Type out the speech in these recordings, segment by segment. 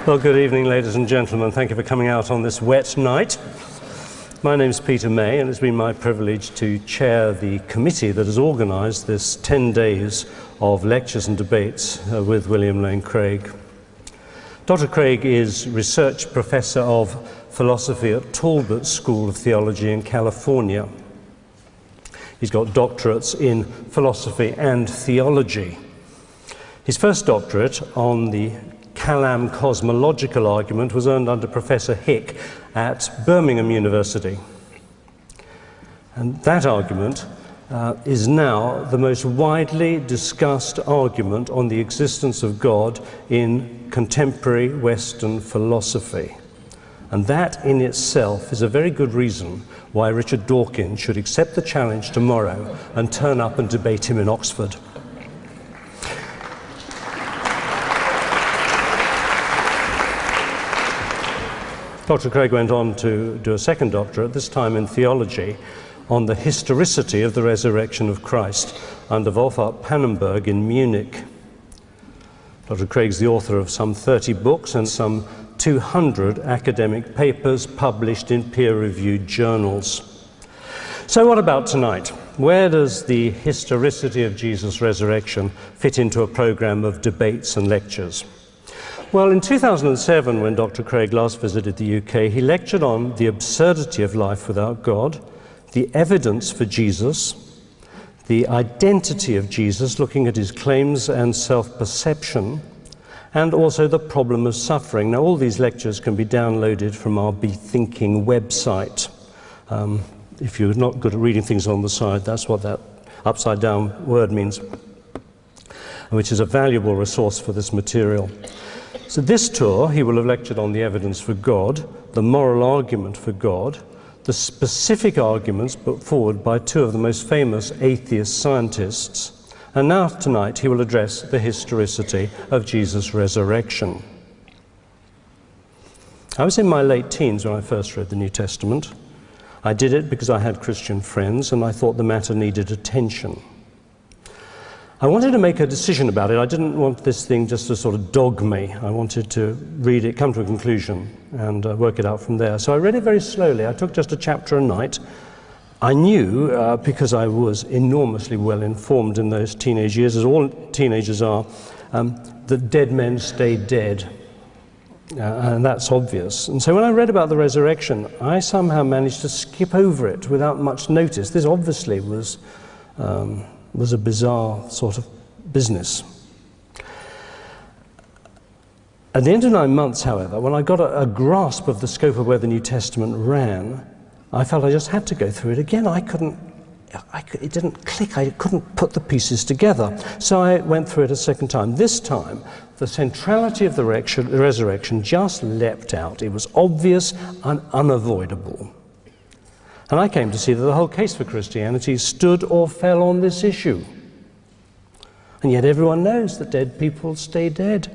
Well, good evening, ladies and gentlemen. Thank you for coming out on this wet night. My name's Peter May, and it's been my privilege to chair the committee that has organised this 10 days of lectures and debates with William Lane Craig. Dr. Craig is Research Professor of Philosophy at Talbot School of Theology in California. He's got doctorates in philosophy and theology. His first doctorate on the Kalam cosmological argument was earned under Professor Hick at Birmingham University. And that argument is now the most widely discussed argument on the existence of God in contemporary Western philosophy. And that in itself is a very good reason why Richard Dawkins should accept the challenge tomorrow and turn up and debate him in Oxford. Dr. Craig went on to do a second doctorate, this time in theology, on the historicity of the resurrection of Christ under Wolfhard Pannenberg in Munich. Dr. Craig's the author of some 30 books and some 200 academic papers published in peer-reviewed journals. So what about tonight? Where does the historicity of Jesus' resurrection fit into a program of debates and lectures? Well, in 2007, when Dr. Craig last visited the UK, he lectured on the absurdity of life without God, the evidence for Jesus, the identity of Jesus, looking at his claims and self-perception, and also the problem of suffering. Now, all these lectures can be downloaded from our Be Thinking website. If you're not good at reading things on the side, that's what that upside-down word means, which is a valuable resource for this material. So this tour, he will have lectured on the evidence for God, the moral argument for God, the specific arguments put forward by two of the most famous atheist scientists, and now tonight he will address the historicity of Jesus' resurrection. I was in my late teens when I first read the New Testament. I did it because I had Christian friends and I thought the matter needed attention. I wanted to make a decision about it. I didn't want this thing just to sort of dog me. I wanted to read it, come to a conclusion, and work it out from there. So I read it very slowly. I took just a chapter a night. I knew, because I was enormously well informed in those teenage years, as all teenagers are, that dead men stay dead. And that's obvious. And so when I read about the resurrection, I somehow managed to skip over it without much notice. This obviously was a bizarre sort of business. At the end of 9 months, however, when I got a grasp of the scope of where the New Testament ran, I felt I just had to go through it again. It didn't click. I couldn't put the pieces together. So I went through it a second time. This time, the centrality of the resurrection just leapt out. It was obvious and unavoidable. And I came to see that the whole case for Christianity stood or fell on this issue. And yet everyone knows that dead people stay dead.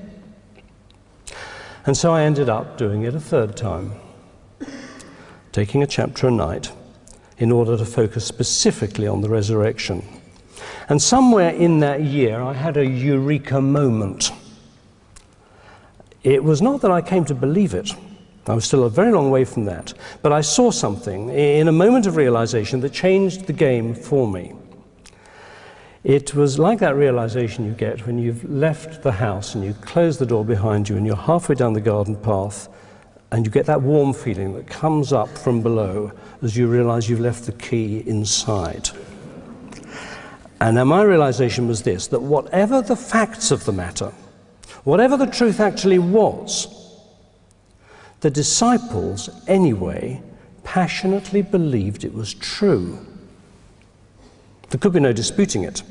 And so I ended up doing it a third time, taking a chapter a night in order to focus specifically on the resurrection. And somewhere in that year, I had a eureka moment. It was not that I came to believe it. I was still a very long way from that. But I saw something in a moment of realization that changed the game for me. It was like that realization you get when you've left the house and you close the door behind you and you're halfway down the garden path and you get that warm feeling that comes up from below as you realize you've left the key inside. And now my realization was this, that whatever the facts of the matter, whatever the truth actually was, the disciples, anyway, passionately believed it was true. There could be no disputing it.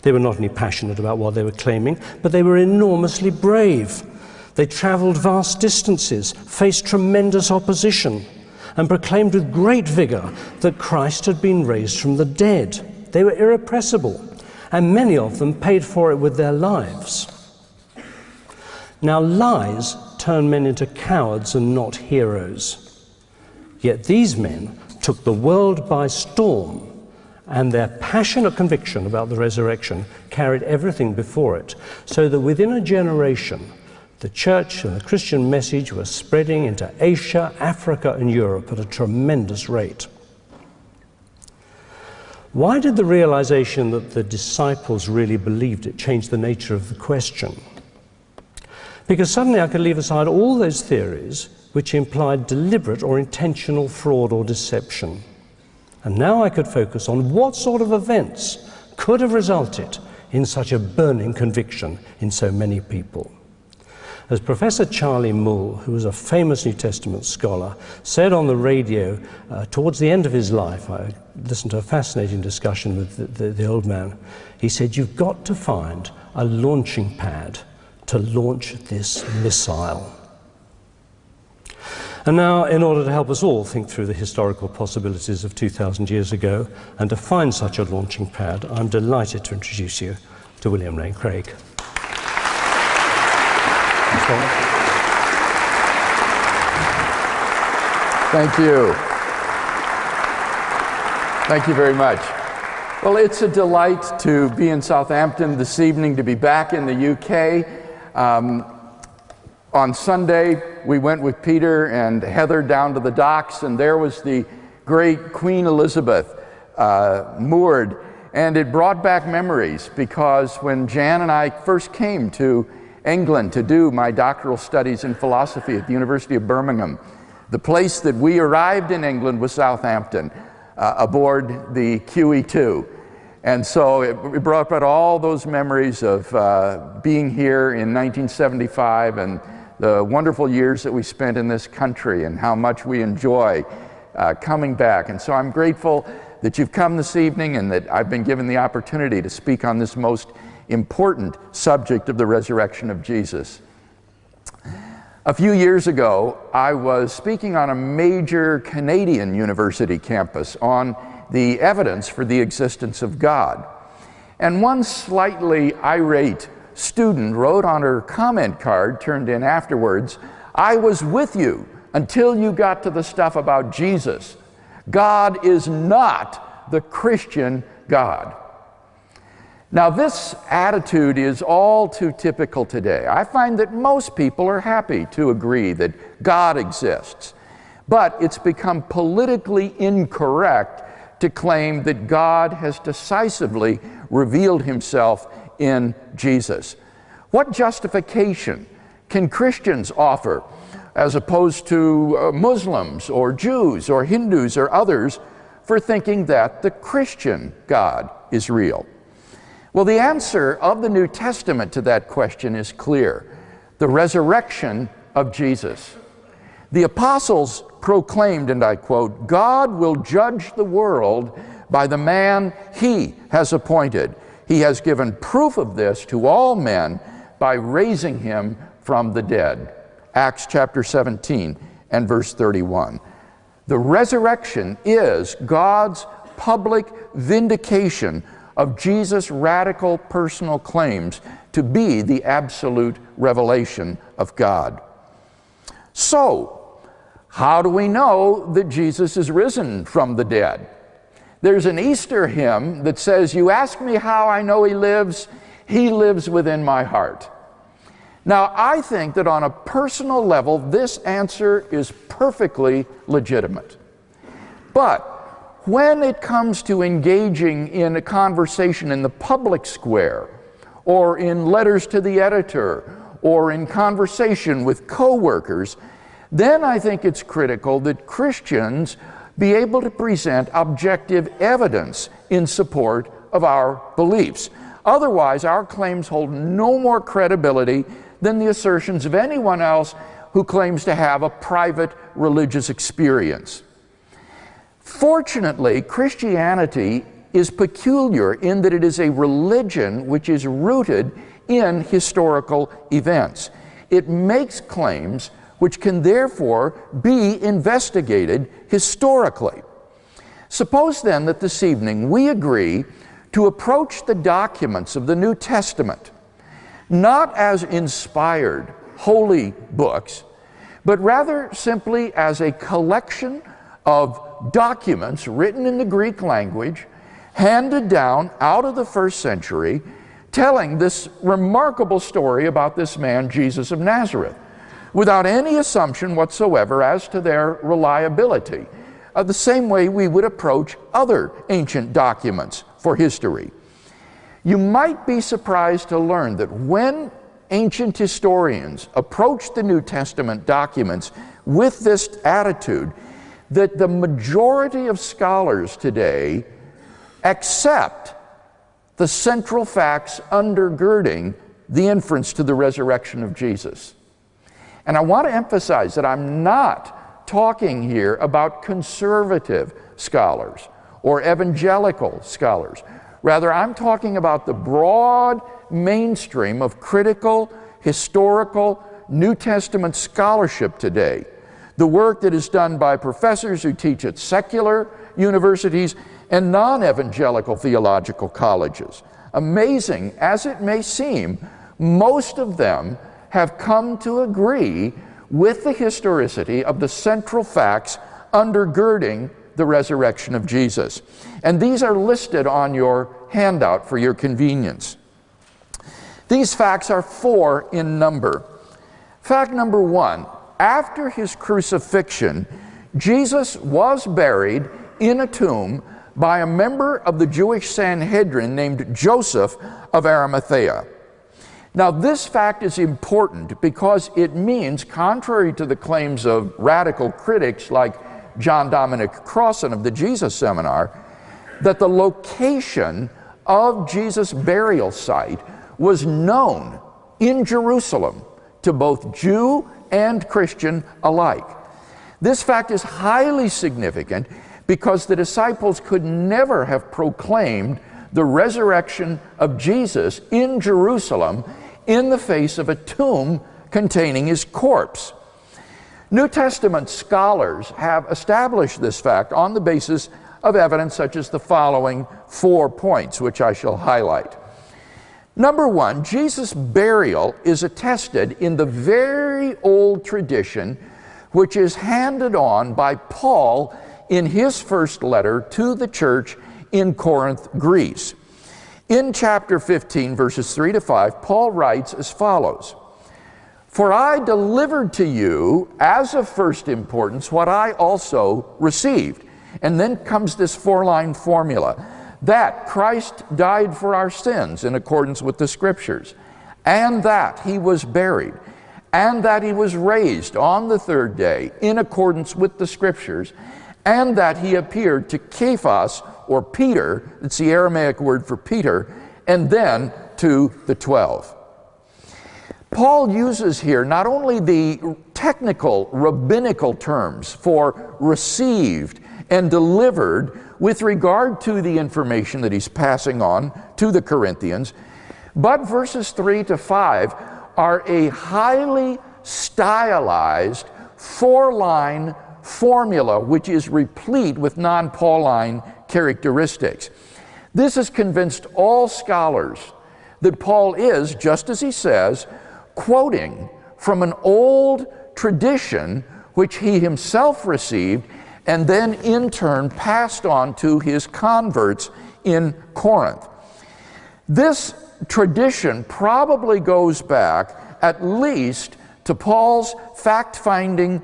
They were not only passionate about what they were claiming, but they were enormously brave. They traveled vast distances, faced tremendous opposition, and proclaimed with great vigor that Christ had been raised from the dead. They were irrepressible, and many of them paid for it with their lives. Now, lies turn men into cowards and not heroes. Yet these men took the world by storm, and their passionate conviction about the resurrection carried everything before it, so that within a generation, The church and the Christian message were spreading into Asia, Africa, and Europe at a tremendous rate. Why did the realization that the disciples really believed it change the nature of the question? Because suddenly I could leave aside all those theories which implied deliberate or intentional fraud or deception. And now I could focus on what sort of events could have resulted in such a burning conviction in so many people. As Professor Charlie Mull, who was a famous New Testament scholar, said on the radio towards the end of his life, I listened to a fascinating discussion with the old man, he said, "You've got to find a launching pad to launch this missile." And now, in order to help us all think through the historical possibilities of 2,000 years ago and to find such a launching pad, I'm delighted to introduce you to William Lane Craig. Thank you. Thank you very much. Well, it's a delight to be in Southampton this evening, to be back in the UK. On Sunday, we went with Peter and Heather down to the docks, and there was the great Queen Elizabeth moored, and it brought back memories, because when Jan and I first came to England to do my doctoral studies in philosophy at the University of Birmingham, the place that we arrived in England was Southampton, aboard the QE2. And so it brought back all those memories of being here in 1975 and the wonderful years that we spent in this country and how much we enjoy coming back. And so I'm grateful that you've come this evening and that I've been given the opportunity to speak on this most important subject of the resurrection of Jesus. A few years ago, I was speaking on a major Canadian university campus on the evidence for the existence of God. And one slightly irate student wrote on her comment card, turned in afterwards, "I was with you until you got to the stuff about Jesus. God is not the Christian God." Now, this attitude is all too typical today. I find that most people are happy to agree that God exists, but it's become politically incorrect to claim that God has decisively revealed himself in Jesus. What justification can Christians offer as opposed to Muslims or Jews or Hindus or others for thinking that the Christian God is real? Well, the answer of the New Testament to that question is clear: the resurrection of Jesus. The apostles proclaimed, and I quote, "God will judge the world by the man he has appointed. He has given proof of this to all men by raising him from the dead." Acts chapter 17 and verse 31. The resurrection is God's public vindication of Jesus' radical personal claims to be the absolute revelation of God. So, how do we know that Jesus is risen from the dead? There's an Easter hymn that says, "You ask me how I know he lives within my heart." Now, I think that on a personal level, this answer is perfectly legitimate. But when it comes to engaging in a conversation in the public square, or in letters to the editor, or in conversation with co-workers, then I think it's critical that Christians be able to present objective evidence in support of our beliefs. Otherwise, our claims hold no more credibility than the assertions of anyone else who claims to have a private religious experience. Fortunately, Christianity is peculiar in that it is a religion which is rooted in historical events. It makes claims which can therefore be investigated historically. Suppose then that this evening we agree to approach the documents of the New Testament not as inspired holy books, but rather simply as a collection of documents written in the Greek language, handed down out of the first century, telling this remarkable story about this man, Jesus of Nazareth, without any assumption whatsoever as to their reliability, the same way we would approach other ancient documents for history. You might be surprised to learn that when ancient historians approached the New Testament documents with this attitude, that the majority of scholars today accept the central facts undergirding the inference to the resurrection of Jesus. And I want to emphasize that I'm not talking here about conservative scholars or evangelical scholars. Rather, I'm talking about the broad mainstream of critical, historical, New Testament scholarship today. The work that is done by professors who teach at secular universities and non-evangelical theological colleges. Amazing as it may seem, most of them have come to agree with the historicity of the central facts undergirding the resurrection of Jesus. And these are listed on your handout for your convenience. These facts are 4 in number. Fact number 1, after his crucifixion, Jesus was buried in a tomb by a member of the Jewish Sanhedrin named Joseph of Arimathea. Now, this fact is important because it means, contrary to the claims of radical critics like John Dominic Crossan of the Jesus Seminar, that the location of Jesus' burial site was known in Jerusalem to both Jew and Christian alike. This fact is highly significant because the disciples could never have proclaimed the resurrection of Jesus in Jerusalem in the face of a tomb containing his corpse. New Testament scholars have established this fact on the basis of evidence such as the following 4 points, which I shall highlight. Number 1, Jesus' burial is attested in the very old tradition which is handed on by Paul in his first letter to the church in Corinth, Greece. In chapter 15, verses 3 to 5, Paul writes as follows: "For I delivered to you as of first importance what I also received." And then comes this 4-line formula: that Christ died for our sins in accordance with the Scriptures, and that he was buried, and that he was raised on the 3rd day in accordance with the Scriptures, and that he appeared to Cephas, or Peter, it's the Aramaic word for Peter, and then to the 12. Paul uses here not only the technical rabbinical terms for received and delivered with regard to the information that he's passing on to the Corinthians, but verses 3 to 5 are a highly stylized 4-line formula which is replete with non-Pauline characteristics. This has convinced all scholars that Paul is, just as he says, quoting from an old tradition which he himself received and then in turn passed on to his converts in Corinth. This tradition probably goes back at least to Paul's fact-finding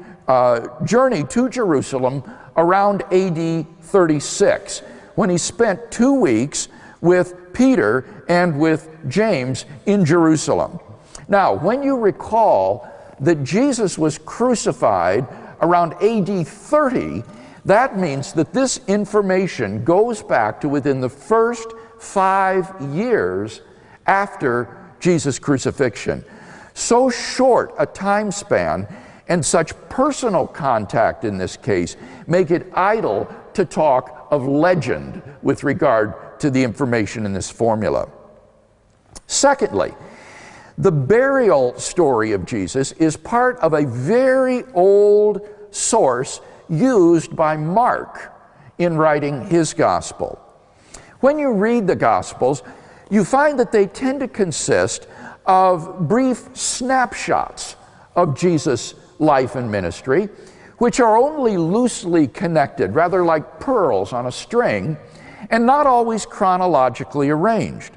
journey to Jerusalem around AD 36, when he spent 2 weeks with Peter and with James in Jerusalem. Now, when you recall that Jesus was crucified around AD 30, that means that this information goes back to within the first 5 years after Jesus' crucifixion. So short a time span and such personal contact in this case make it idle to talk of legend with regard to the information in this formula. Secondly, the burial story of Jesus is part of a very old source used by Mark in writing his gospel. When you read the Gospels, you find that they tend to consist of brief snapshots of Jesus' life and ministry, which are only loosely connected, rather like pearls on a string, and not always chronologically arranged.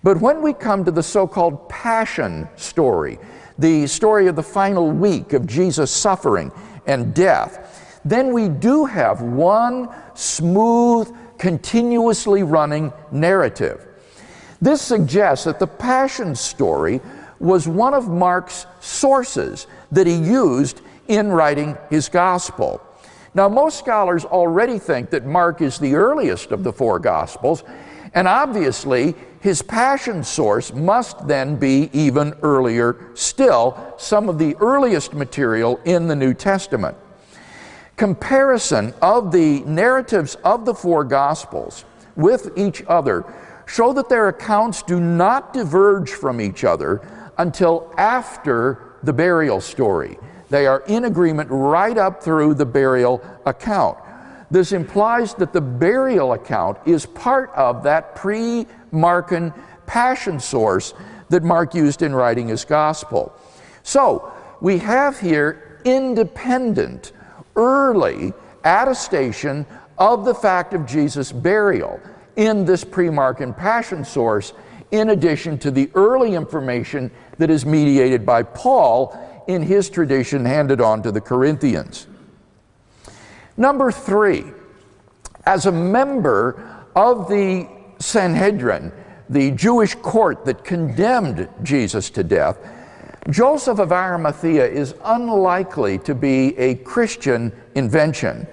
But when we come to the so-called Passion story, the story of the final week of Jesus' suffering and death, then we do have one smooth, continuously running narrative. This suggests that the Passion story was one of Mark's sources that he used in writing his gospel. Now, most scholars already think that Mark is the earliest of the four Gospels, and obviously his Passion source must then be even earlier still, some of the earliest material in the New Testament. Comparison of the narratives of the four Gospels with each other show that their accounts do not diverge from each other until after the burial story. They are in agreement right up through the burial account. This implies that the burial account is part of that pre-Markan Passion source that Mark used in writing his gospel. So we have here independent, early attestation of the fact of Jesus' burial in this pre-Markan Passion source, in addition to the early information that is mediated by Paul in his tradition handed on to the Corinthians. Number three, as a member of the Sanhedrin, the Jewish court that condemned Jesus to death, Joseph of Arimathea is unlikely to be a Christian invention.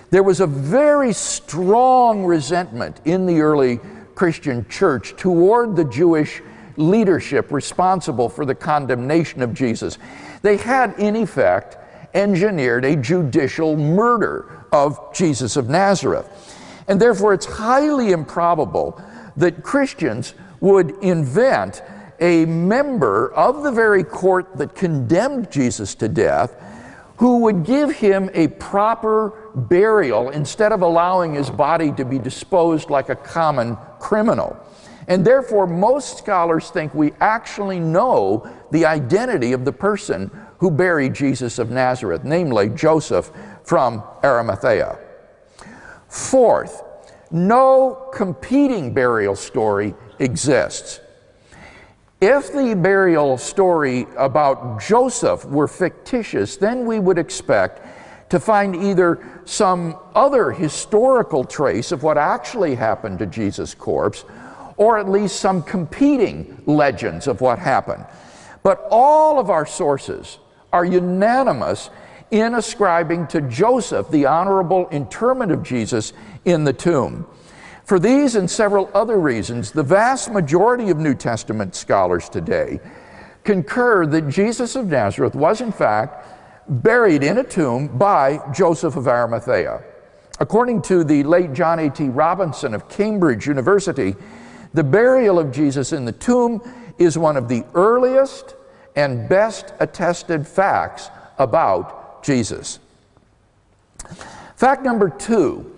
There was a very strong resentment in the early Christian church toward the Jewish leadership responsible for the condemnation of Jesus. They had, in effect, engineered a judicial murder of Jesus of Nazareth. And therefore, it's highly improbable that Christians would invent a member of the very court that condemned Jesus to death who would give him a proper burial instead of allowing his body to be disposed like a common criminal. And therefore, most scholars think we actually know the identity of the person who buried Jesus of Nazareth, namely Joseph from Arimathea. Fourth, no competing burial story exists. If the burial story about Joseph were fictitious, then we would expect to find either some other historical trace of what actually happened to Jesus' corpse, or at least some competing legends of what happened. But all of our sources are unanimous in ascribing to Joseph the honorable interment of Jesus in the tomb. For these and several other reasons, the vast majority of New Testament scholars today concur that Jesus of Nazareth was in fact buried in a tomb by Joseph of Arimathea. According to the late John A.T. Robinson of Cambridge University, the burial of Jesus in the tomb is one of the earliest and best attested facts about Jesus. Fact number two,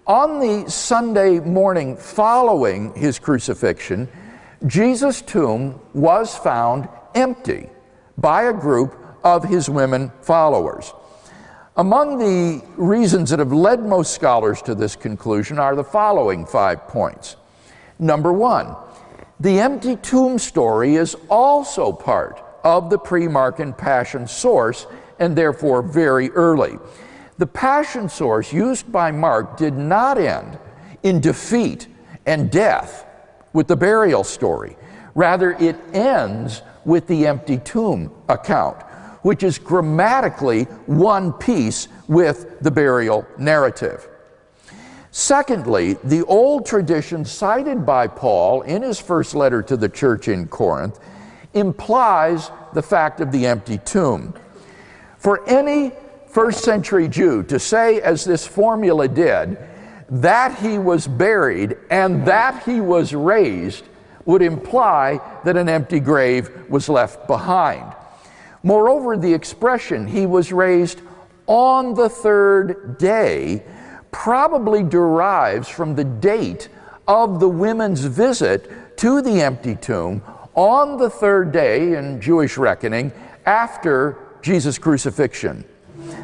on the Sunday morning following his crucifixion, Jesus' tomb was found empty by a group of his women followers. Among the reasons that have led most scholars to this conclusion are the following 5 points. Number one, the empty tomb story is also part of the pre-Markan Passion source and therefore very early. The Passion source used by Mark did not end in defeat and death with the burial story. Rather, it ends with the empty tomb account, which is grammatically one piece with the burial narrative. Secondly, the old tradition cited by Paul in his first letter to the church in Corinth implies the fact of the empty tomb. For any first century Jew to say, as this formula did, that he was buried and that he was raised would imply that an empty grave was left behind. Moreover, the expression, he was raised on the third day, probably derives from the date of the women's visit to the empty tomb on the third day in Jewish reckoning after Jesus' crucifixion.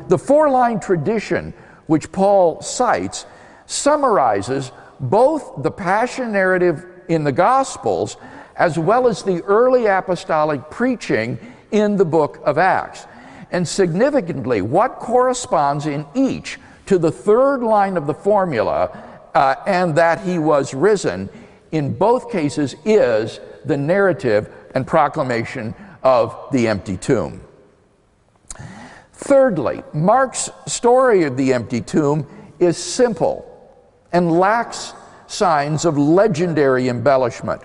The four-line tradition which Paul cites summarizes both the Passion narrative in the Gospels, as well as the early apostolic preaching in the book of Acts. And significantly, what corresponds in each to the third line of the formula, and that he was risen, in both cases is the narrative and proclamation of the empty tomb. Thirdly, Mark's story of the empty tomb is simple and lacks signs of legendary embellishment.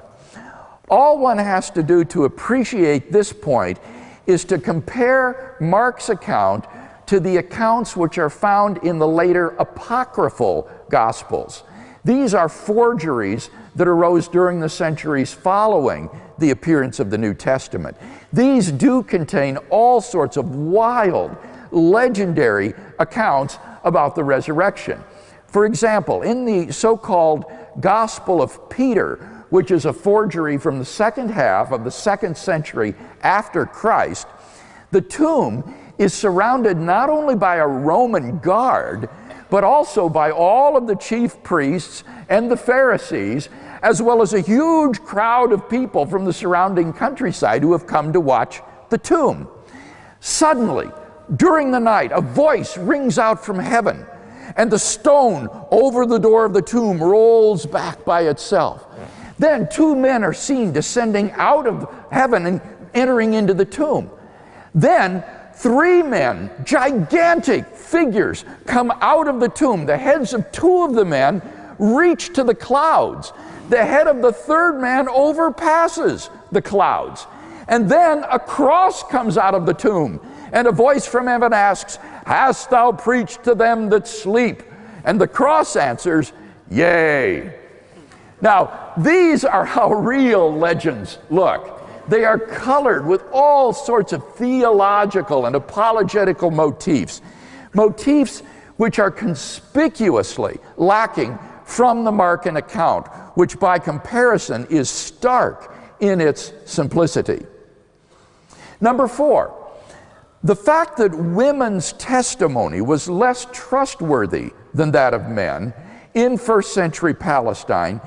All one has to do to appreciate this point is to compare Mark's account to the accounts which are found in the later apocryphal Gospels. These are forgeries that arose during the centuries following the appearance of the New Testament. These do contain all sorts of wild, legendary accounts about the resurrection. For example, in the so-called Gospel of Peter, which is a forgery from the second half of the 2nd century after Christ, the tomb is surrounded not only by a Roman guard, but also by all of the chief priests and the Pharisees, as well as a huge crowd of people from the surrounding countryside who have come to watch the tomb. Suddenly, during the night, a voice rings out from heaven, and the stone over the door of the tomb rolls back by itself. Then 2 men are seen descending out of heaven and entering into the tomb. Then 3 men, gigantic figures, come out of the tomb. The heads of 2 of the men reach to the clouds. The head of the 3rd man overpasses the clouds. And then a cross comes out of the tomb, and a voice from heaven asks, "Hast thou preached to them that sleep?" And the cross answers, "Yea." Now, these are how real legends look. They are colored with all sorts of theological and apologetical motifs, motifs which are conspicuously lacking from the Markan account, which by comparison is stark in its simplicity. Number 4, the fact that women's testimony was less trustworthy than that of men in 1st century Palestine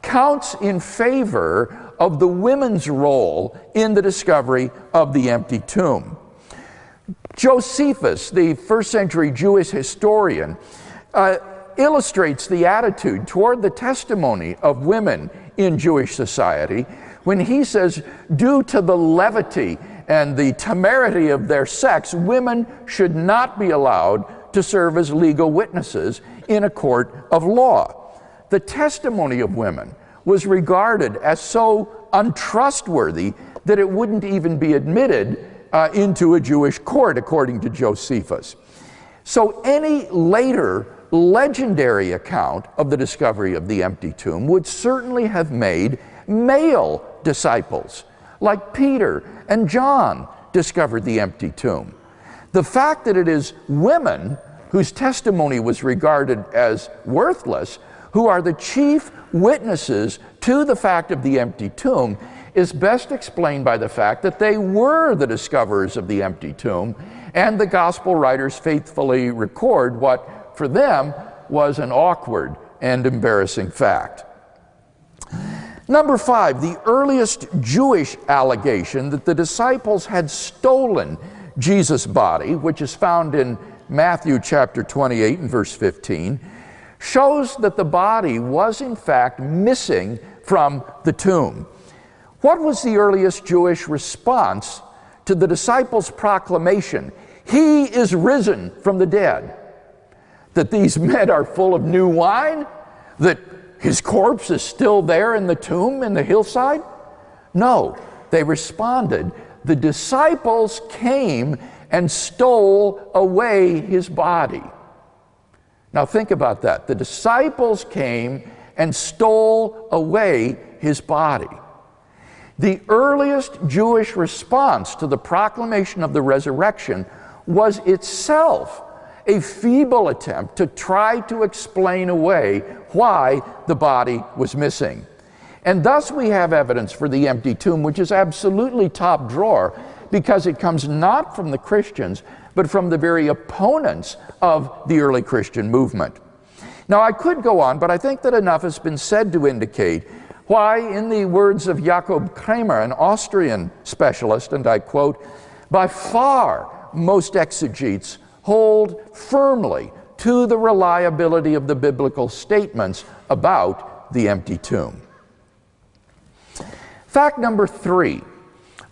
counts in favor of the women's role in the discovery of the empty tomb. Josephus, the 1st century Jewish historian, illustrates the attitude toward the testimony of women in Jewish society when he says, due to the levity and the temerity of their sex, women should not be allowed to serve as legal witnesses in a court of law. The testimony of women was regarded as so untrustworthy that it wouldn't even be admitted into a Jewish court, according to Josephus. So any later legendary account of the discovery of the empty tomb would certainly have made male disciples, like Peter and John, discovered the empty tomb. The fact that it is women whose testimony was regarded as worthless, who are the chief witnesses to the fact of the empty tomb, is best explained by the fact that they were the discoverers of the empty tomb, and the gospel writers faithfully record what for them was an awkward and embarrassing fact. Number 5, the earliest Jewish allegation that the disciples had stolen Jesus' body, which is found in Matthew chapter 28 and verse 15, shows that the body was in fact missing from the tomb. What was the earliest Jewish response to the disciples' proclamation, "He is risen from the dead"? That these men are full of new wine? That his corpse is still there in the tomb in the hillside? No, they responded, the disciples came and stole away his body. Now think about that. The disciples came and stole away his body. The earliest Jewish response to the proclamation of the resurrection was itself a feeble attempt to try to explain away why the body was missing. And thus we have evidence for the empty tomb, which is absolutely top drawer, because it comes not from the Christians, but from the very opponents of the early Christian movement. Now I could go on, but I think that enough has been said to indicate Why, in the words of Jakob Kramer, an Austrian specialist, and I quote, "By far most exegetes hold firmly to the reliability of the biblical statements about the empty tomb." Fact number 3,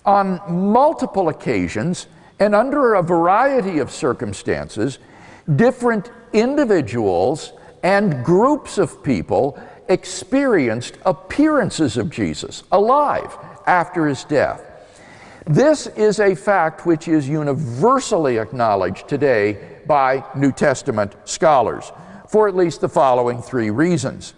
on multiple occasions and under a variety of circumstances, different individuals and groups of people experienced appearances of Jesus alive after his death. This is a fact which is universally acknowledged today by New Testament scholars for at least the following 3 reasons.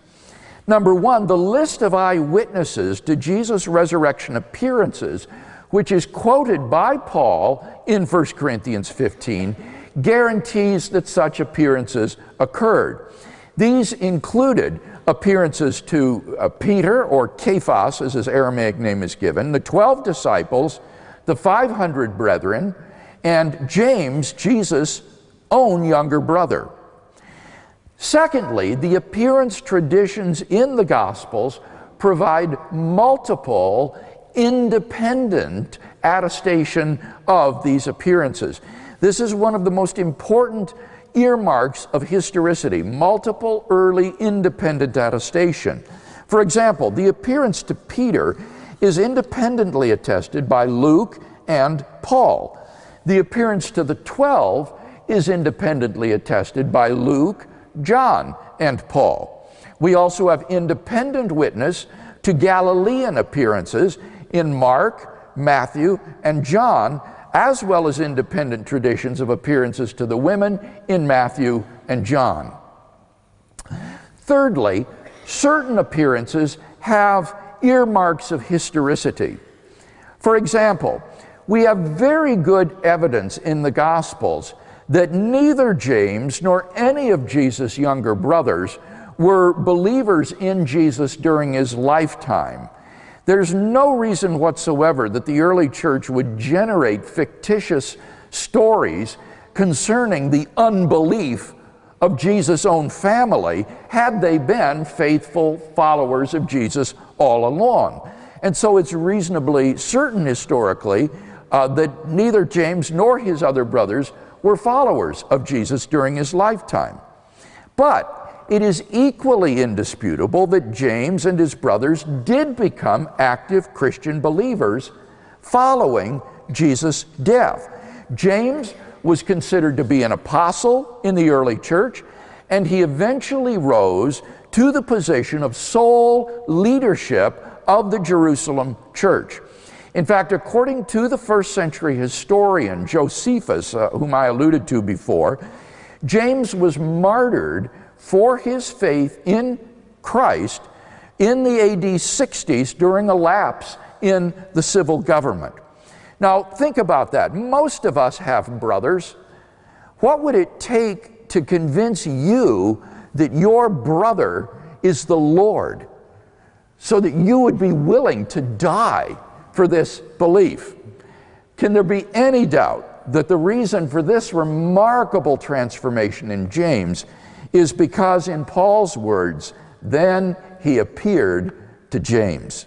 Number 1, the list of eyewitnesses to Jesus' resurrection appearances, which is quoted by Paul in 1 Corinthians 15, guarantees that such appearances occurred. These included appearances to Peter, or Cephas as his Aramaic name is given, the 12 disciples, the 500 brethren, and James, Jesus' own younger brother. Secondly, the appearance traditions in the Gospels provide multiple independent attestation of these appearances. This is one of the most important earmarks of historicity, multiple early independent attestation. For example, the appearance to Peter is independently attested by Luke and Paul. The appearance to the 12 is independently attested by Luke, John, and Paul. We also have independent witness to Galilean appearances in Mark, Matthew, and John, as well as independent traditions of appearances to the women in Matthew and John. Thirdly, certain appearances have earmarks of historicity. For example, we have very good evidence in the Gospels that neither James nor any of Jesus' younger brothers were believers in Jesus during his lifetime. There's no reason whatsoever that the early church would generate fictitious stories concerning the unbelief of Jesus' own family had they been faithful followers of Jesus all along. And so it's reasonably certain historically that neither James nor his other brothers were followers of Jesus during his lifetime. But it is equally indisputable that James and his brothers did become active Christian believers following Jesus' death. James was considered to be an apostle in the early church, and he eventually rose to the position of sole leadership of the Jerusalem church. In fact, according to the first century historian Josephus, whom I alluded to before, James was martyred for his faith in Christ in the AD 60s during a lapse in the civil government. Now, think about that. Most of us have brothers. What would it take to convince you that your brother is the Lord so that you would be willing to die for this belief? Can there be any doubt that the reason for this remarkable transformation in James is because, in Paul's words, then he appeared to James.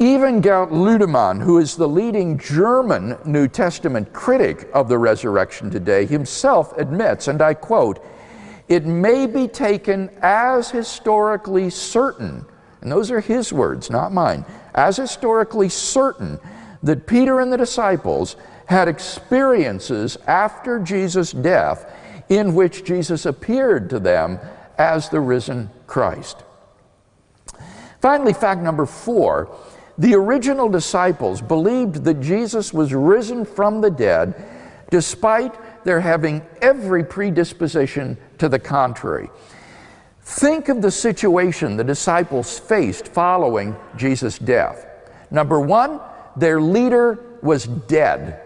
Even Gerd Ludemann, who is the leading German New Testament critic of the resurrection today, himself admits, and I quote, "It may be taken as historically certain," and those are his words, not mine, "as historically certain that Peter and the disciples had experiences after Jesus' death in which Jesus appeared to them as the risen Christ." Finally, fact number 4, the original disciples believed that Jesus was risen from the dead despite their having every predisposition to the contrary. Think of the situation the disciples faced following Jesus' death. Number 1, their leader was dead,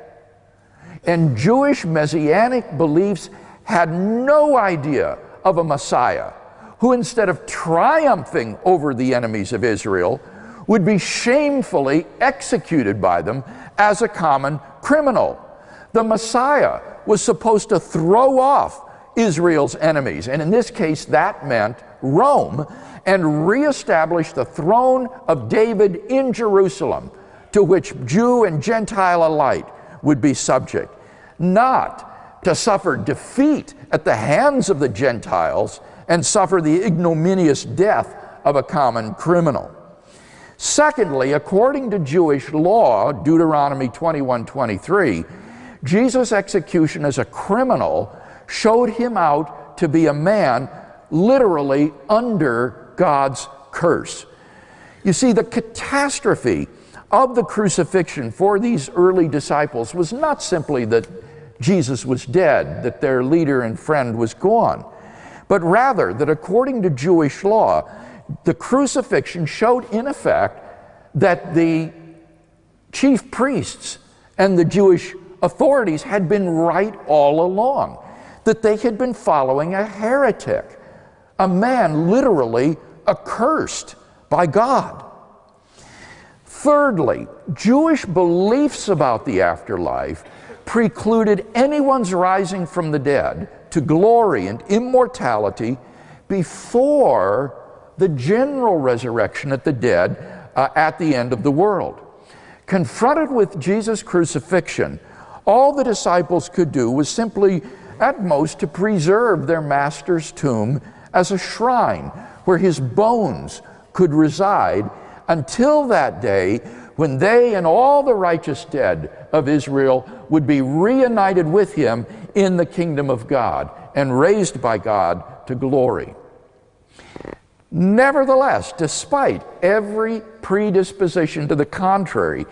and Jewish messianic beliefs had no idea of a Messiah who, instead of triumphing over the enemies of Israel, would be shamefully executed by them as a common criminal. The Messiah was supposed to throw off Israel's enemies. And in this case, that meant Rome, and reestablish the throne of David in Jerusalem, to which Jew and Gentile alike would be subject. Not to suffer defeat at the hands of the Gentiles and suffer the ignominious death of a common criminal. Secondly, according to Jewish law, Deuteronomy 21:23, Jesus' execution as a criminal showed him out to be a man literally under God's curse. You see, the catastrophe of the crucifixion for these early disciples was not simply that Jesus was dead, that their leader and friend was gone, but rather that according to Jewish law, the crucifixion showed in effect that the chief priests and the Jewish authorities had been right all along, that they had been following a heretic, a man literally accursed by God. Thirdly, Jewish beliefs about the afterlife precluded anyone's rising from the dead to glory and immortality before the general resurrection of the dead at the end of the world. Confronted with Jesus' crucifixion, all the disciples could do was simply, at most, to preserve their master's tomb as a shrine where his bones could reside until that day when they and all the righteous dead of Israel would be reunited with him in the kingdom of God and raised by God to glory. Nevertheless, despite every predisposition to the contrary,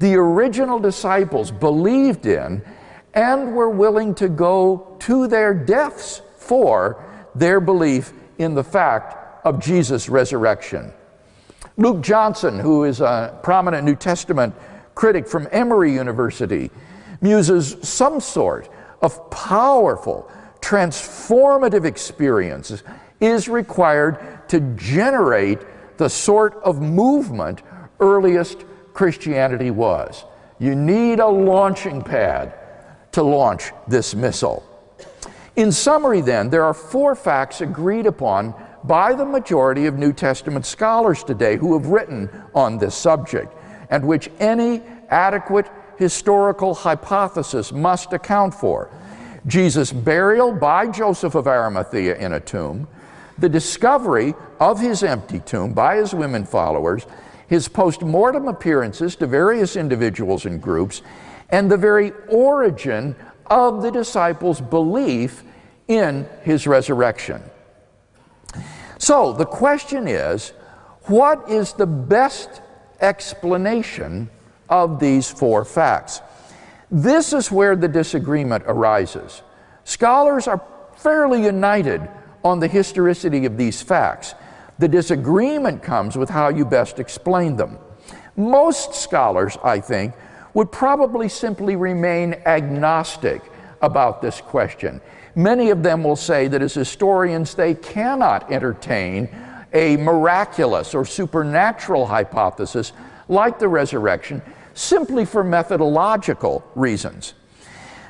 the original disciples believed in and were willing to go to their deaths for their belief in the fact of Jesus' resurrection. Luke Johnson, who is a prominent New Testament critic from Emory University, muses some sort of powerful, transformative experience is required to generate the sort of movement earliest Christianity was. You need a launching pad to launch this missile. In summary, then, there are four facts agreed upon by the majority of New Testament scholars today who have written on this subject, and which any adequate historical hypothesis must account for. Jesus' burial by Joseph of Arimathea in a tomb, the discovery of his empty tomb by his women followers, his post-mortem appearances to various individuals and groups, and the very origin of the disciples' belief in his resurrection. So the question is, what is the best explanation of these four facts? This is where the disagreement arises. Scholars are fairly united on the historicity of these facts. The disagreement comes with how you best explain them. Most scholars, I think, would probably simply remain agnostic about this question. Many of them will say that as historians they cannot entertain a miraculous or supernatural hypothesis like the resurrection simply for methodological reasons.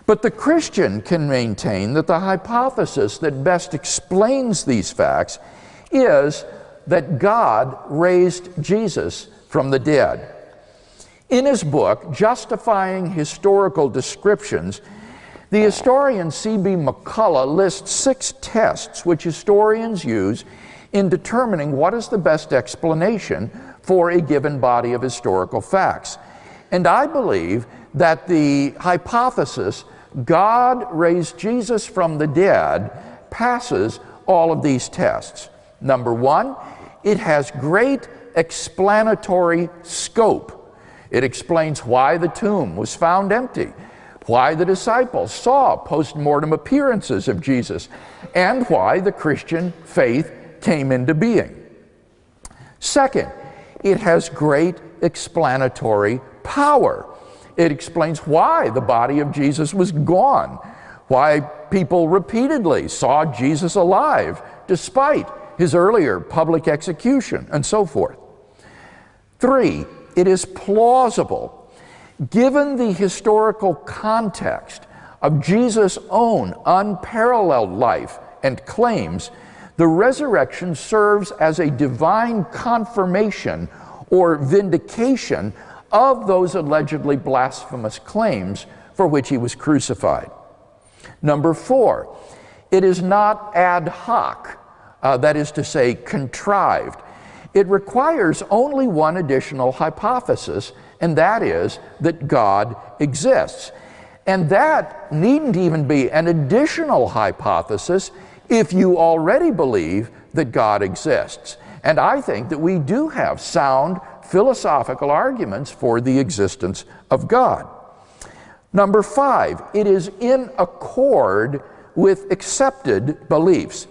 But the Christian can maintain that the hypothesis that best explains these facts is that God raised Jesus from the dead. In his book, Justifying Historical Descriptions, the historian C.B. McCullough lists 6 tests which historians use in determining what is the best explanation for a given body of historical facts. And I believe that the hypothesis, God raised Jesus from the dead, passes all of these tests. Number 1, it has great explanatory scope. It explains why the tomb was found empty, why the disciples saw post-mortem appearances of Jesus, and why the Christian faith came into being. Second, it has great explanatory power. It explains why the body of Jesus was gone, why people repeatedly saw Jesus alive despite his earlier public execution, and so forth. 3, it is plausible, given the historical context of Jesus' own unparalleled life and claims, the resurrection serves as a divine confirmation or vindication of those allegedly blasphemous claims for which he was crucified. Number 4, it is not ad hoc, that is to say, contrived. It requires only one additional hypothesis, and that is that God exists. And that needn't even be an additional hypothesis if you already believe that God exists. And I think that we do have sound philosophical arguments for the existence of God. Number 5, it is in accord with accepted beliefs.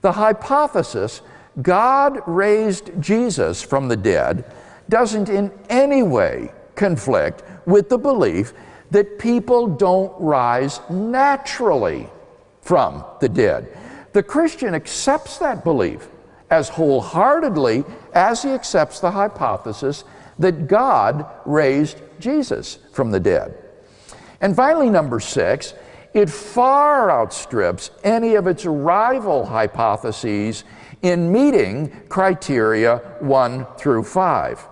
The hypothesis, God raised Jesus from the dead, doesn't in any way conflict with the belief that people don't rise naturally from the dead. The Christian accepts that belief as wholeheartedly as he accepts the hypothesis that God raised Jesus from the dead. And finally, number 6, it far outstrips any of its rival hypotheses in meeting criteria 1 through 5.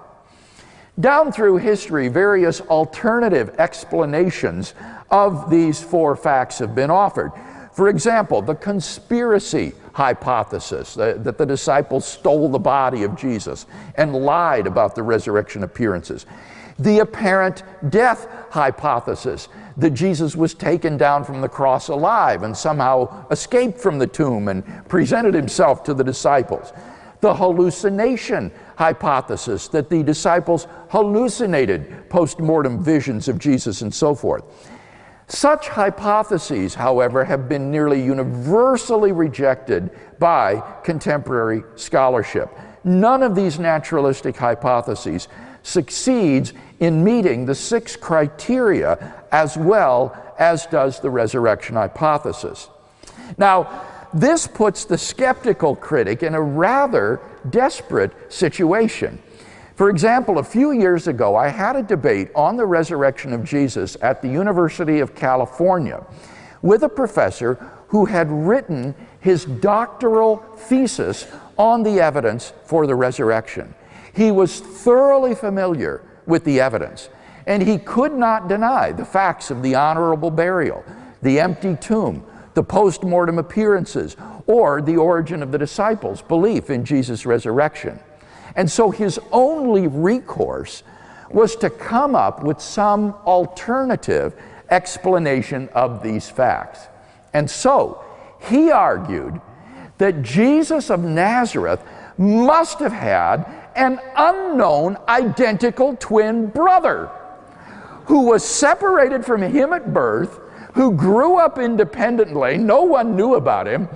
Down through history, various alternative explanations of these 4 facts have been offered. For example, the conspiracy hypothesis, that the disciples stole the body of Jesus and lied about the resurrection appearances. The apparent death hypothesis, that Jesus was taken down from the cross alive and somehow escaped from the tomb and presented himself to the disciples. The hallucination hypothesis, that the disciples hallucinated post-mortem visions of Jesus and so forth. Such hypotheses, however, have been nearly universally rejected by contemporary scholarship. None of these naturalistic hypotheses succeeds in meeting the 6 criteria as well as does the resurrection hypothesis. Now, this puts the skeptical critic in a rather desperate situation. For example, a few years ago, I had a debate on the resurrection of Jesus at the University of California with a professor who had written his doctoral thesis on the evidence for the resurrection. He was thoroughly familiar with the evidence, and he could not deny the facts of the honorable burial, the empty tomb, the post-mortem appearances, or the origin of the disciples' belief in Jesus' resurrection. And so his only recourse was to come up with some alternative explanation of these facts. And so he argued that Jesus of Nazareth must have had an unknown identical twin brother who was separated from him at birth, who grew up independently, no one knew about him,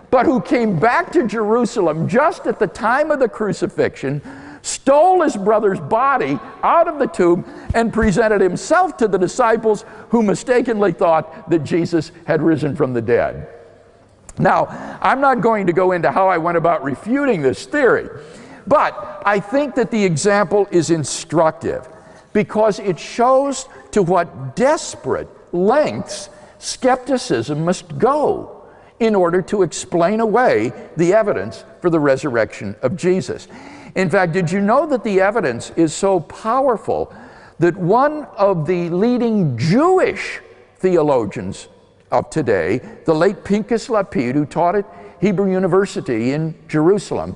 but who came back to Jerusalem just at the time of the crucifixion, stole his brother's body out of the tomb, and presented himself to the disciples, who mistakenly thought that Jesus had risen from the dead. Now, I'm not going to go into how I went about refuting this theory, but I think that the example is instructive because it shows to what desperate lengths skepticism must go in order to explain away the evidence for the resurrection of Jesus. In fact, did you know that the evidence is so powerful that one of the leading Jewish theologians of today, the late Pinchas Lapid, who taught at Hebrew University in Jerusalem,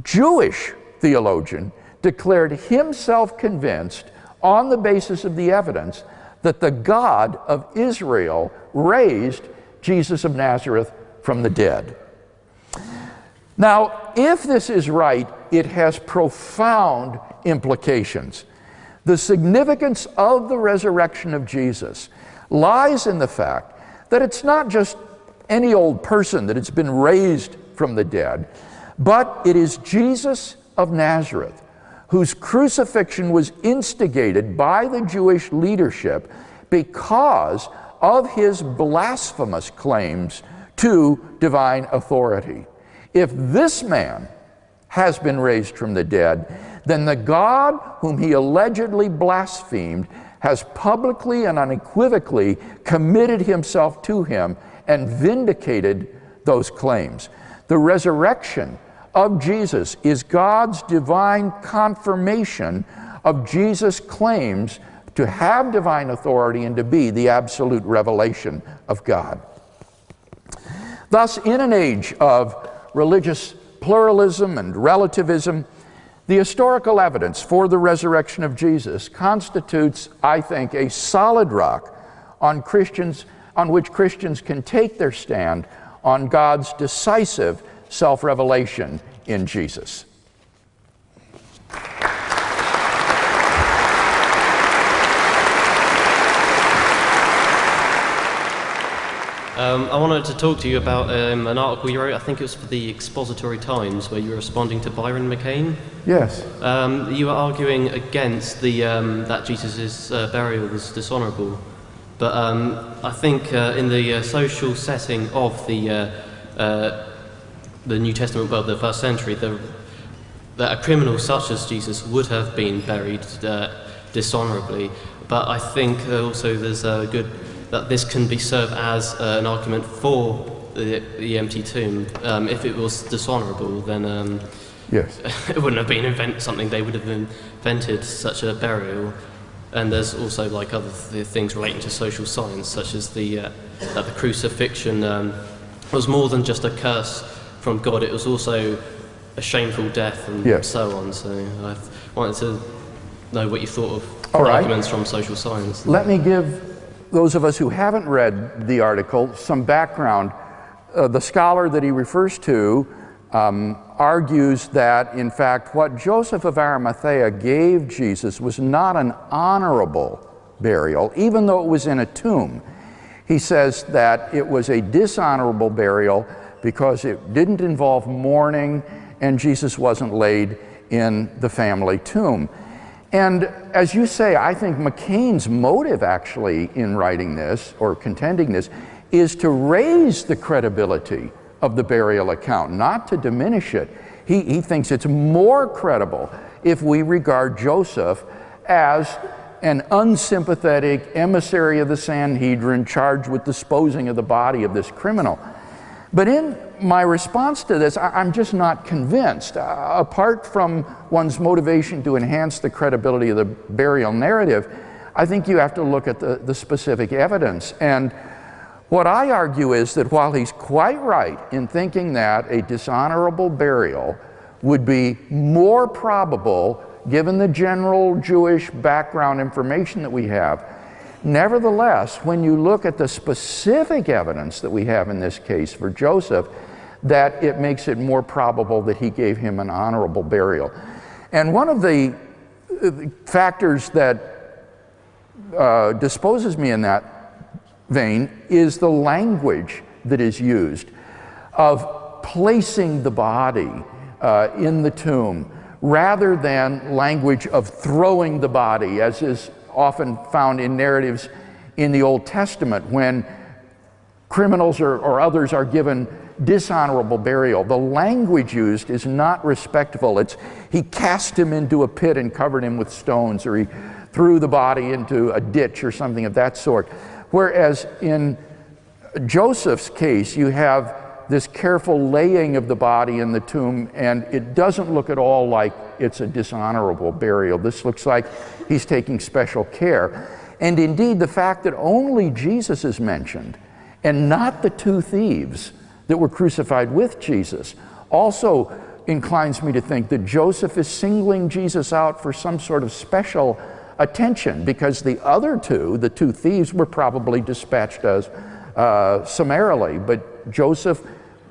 Jewish theologian, declared himself convinced on the basis of the evidence that the God of Israel raised Jesus of Nazareth from the dead. Now, if this is right, it has profound implications. The significance of the resurrection of Jesus lies in the fact that it's not just any old person that has been raised from the dead, but it is Jesus of Nazareth, whose crucifixion was instigated by the Jewish leadership because of his blasphemous claims to divine authority. If this man has been raised from the dead, then the God whom he allegedly blasphemed has publicly and unequivocally committed himself to him and vindicated those claims. The resurrection of Jesus is God's divine confirmation of Jesus' claims to have divine authority and to be the absolute revelation of God. Thus, in an age of religious pluralism and relativism, the historical evidence for the resurrection of Jesus constitutes, I think, a solid rock on which Christians can take their stand on God's decisive self-revelation in Jesus. I wanted to talk to you about an article you wrote, I think it was for the Expository Times, where you were responding to Byron McCain. Yes. You were arguing against that Jesus' burial was dishonourable. But I think in the social setting of the New Testament, well, the first century, that a criminal such as Jesus would have been buried dishonourably. But I think also there's a good that this can be served as an argument for the empty tomb. If it was dishonourable, then yes, it wouldn't have been something they would have invented, such a burial. And there's also like other things relating to social science, such as that the crucifixion was more than just a curse from God. It was also a shameful death and so on. So I wanted to know what you thought of arguments from social science. Let me give those of us who haven't read the article some background. The scholar that he refers to argues that, in fact, what Joseph of Arimathea gave Jesus was not an honorable burial, even though it was in a tomb. He says that it was a dishonorable burial because it didn't involve mourning and Jesus wasn't laid in the family tomb. And as you say, I think McCain's motive actually in writing this, or contending this, is to raise the credibility of the burial account, not to diminish it. He thinks it's more credible if we regard Joseph as an unsympathetic emissary of the Sanhedrin charged with disposing of the body of this criminal. But in my response to this, I'm just not convinced. Apart from one's motivation to enhance the credibility of the burial narrative, I think you have to look at the specific evidence. And what I argue is that while he's quite right in thinking that a dishonorable burial would be more probable given the general Jewish background information that we have, nevertheless, when you look at the specific evidence that we have in this case for Joseph, that it makes it more probable that he gave him an honorable burial. And one of the factors that disposes me in that vein is the language that is used of placing the body in the tomb rather than language of throwing the body, as is often found in narratives in the Old Testament when criminals or others are given dishonorable burial. The language used is not respectful. It's he cast him into a pit and covered him with stones, or he threw the body into a ditch or something of that sort. Whereas in Joseph's case, you have this careful laying of the body in the tomb, and it doesn't look at all like it's a dishonorable burial. This looks like he's taking special care. And indeed, the fact that only Jesus is mentioned and not the two thieves that were crucified with Jesus also inclines me to think that Joseph is singling Jesus out for some sort of special attention, because the other two, the two thieves, were probably dispatched as summarily, but Joseph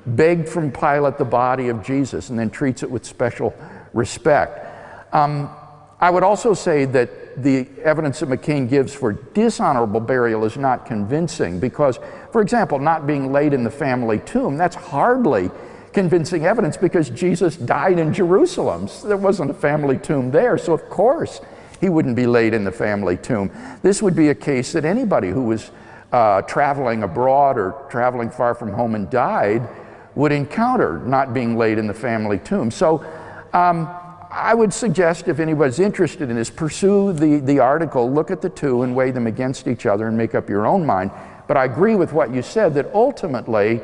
begged from Pilate the body of Jesus and then treats it with special respect. I would also say that the evidence that McCain gives for dishonorable burial is not convincing because, for example, not being laid in the family tomb, that's hardly convincing evidence because Jesus died in Jerusalem. So there wasn't a family tomb there, so of course he wouldn't be laid in the family tomb. This would be a case that anybody who was traveling abroad or traveling far from home and died would encounter, not being laid in the family tomb. So I would suggest, if anybody's interested in this, pursue the article, look at the two and weigh them against each other and make up your own mind. But I agree with what you said, that ultimately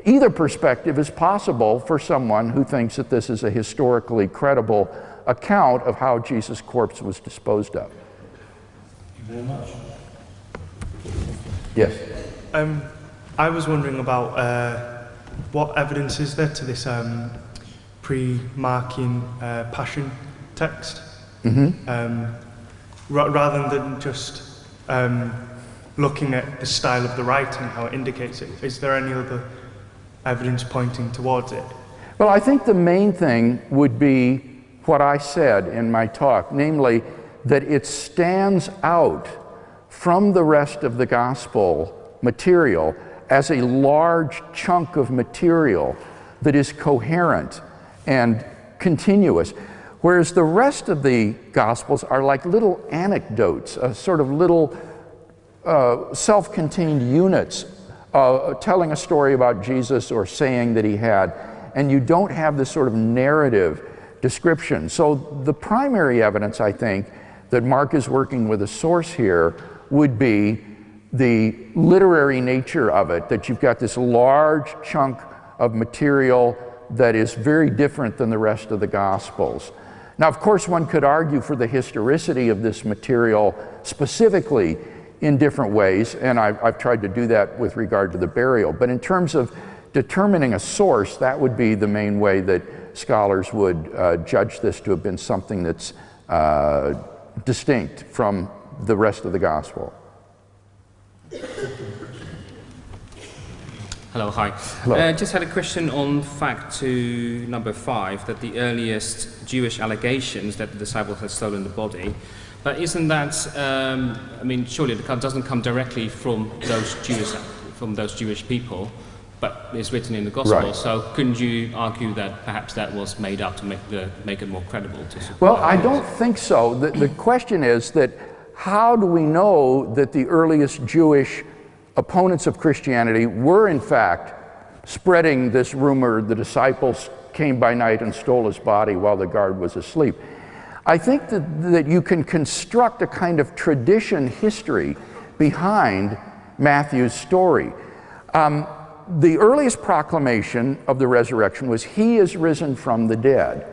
either perspective is possible for someone who thinks that this is a historically credible account of how Jesus' corpse was disposed of. Thank you very much. Yes? I was wondering about what evidence is there to this pre-Markian Passion text? Rather than just looking at the style of the writing, how it indicates it, is there any other evidence pointing towards it? Well, I think the main thing would be what I said in my talk, namely that it stands out from the rest of the gospel material as a large chunk of material that is coherent and continuous, whereas the rest of the gospels are like little anecdotes, sort of little self-contained units telling a story about Jesus or saying that he had, and you don't have this sort of narrative description. So the primary evidence, I think, that Mark is working with a source here would be the literary nature of it, that you've got this large chunk of material that is very different than the rest of the Gospels. Now, of course, one could argue for the historicity of this material specifically in different ways, and I've tried to do that with regard to the burial. But in terms of determining a source, that would be the main way that scholars would judge this to have been something that's distinct from the rest of the Gospel. Hello, hi. Hello. Just had a question on fact to number 5, that the earliest Jewish allegations that the disciples had stolen the body. But isn't that, I mean, surely it doesn't come directly from those Jewish people, but it's written in the Gospel. Right. So couldn't you argue that perhaps that was made up to make it more credible? Well, I don't think so. The question is that how do we know that the earliest Jewish opponents of Christianity were in fact spreading this rumor the disciples came by night and stole his body while the guard was asleep? I think that you can construct a kind of tradition history behind Matthew's story. The earliest proclamation of the resurrection was, "He is risen from the dead."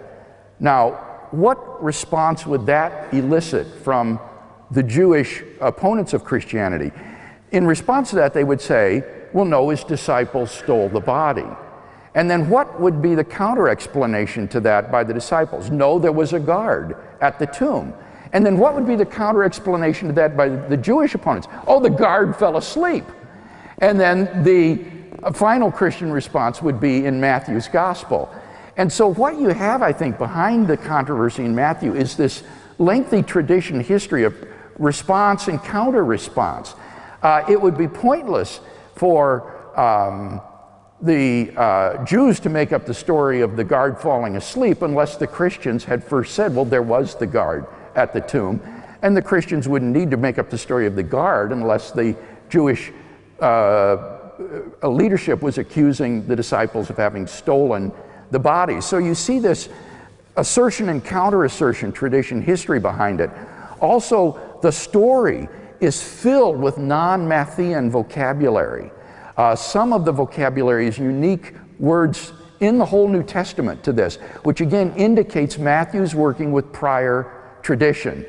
Now, what response would that elicit from the Jewish opponents of Christianity? In response to that, they would say, well, no, his disciples stole the body. And then what would be the counter-explanation to that by the disciples? No, there was a guard at the tomb. And then what would be the counter-explanation to that by the Jewish opponents? Oh, the guard fell asleep. And then the final Christian response would be in Matthew's gospel. And so what you have, I think, behind the controversy in Matthew is this lengthy tradition history of response and counter-response. It would be pointless for the Jews to make up the story of the guard falling asleep unless the Christians had first said, well, there was the guard at the tomb. And the Christians wouldn't need to make up the story of the guard unless the Jewish leadership was accusing the disciples of having stolen the body. So you see this assertion and counter-assertion tradition history behind it. Also, the story is filled with non-Matthean vocabulary. Some of the vocabulary is unique words in the whole New Testament to this, which again indicates Matthew's working with prior tradition.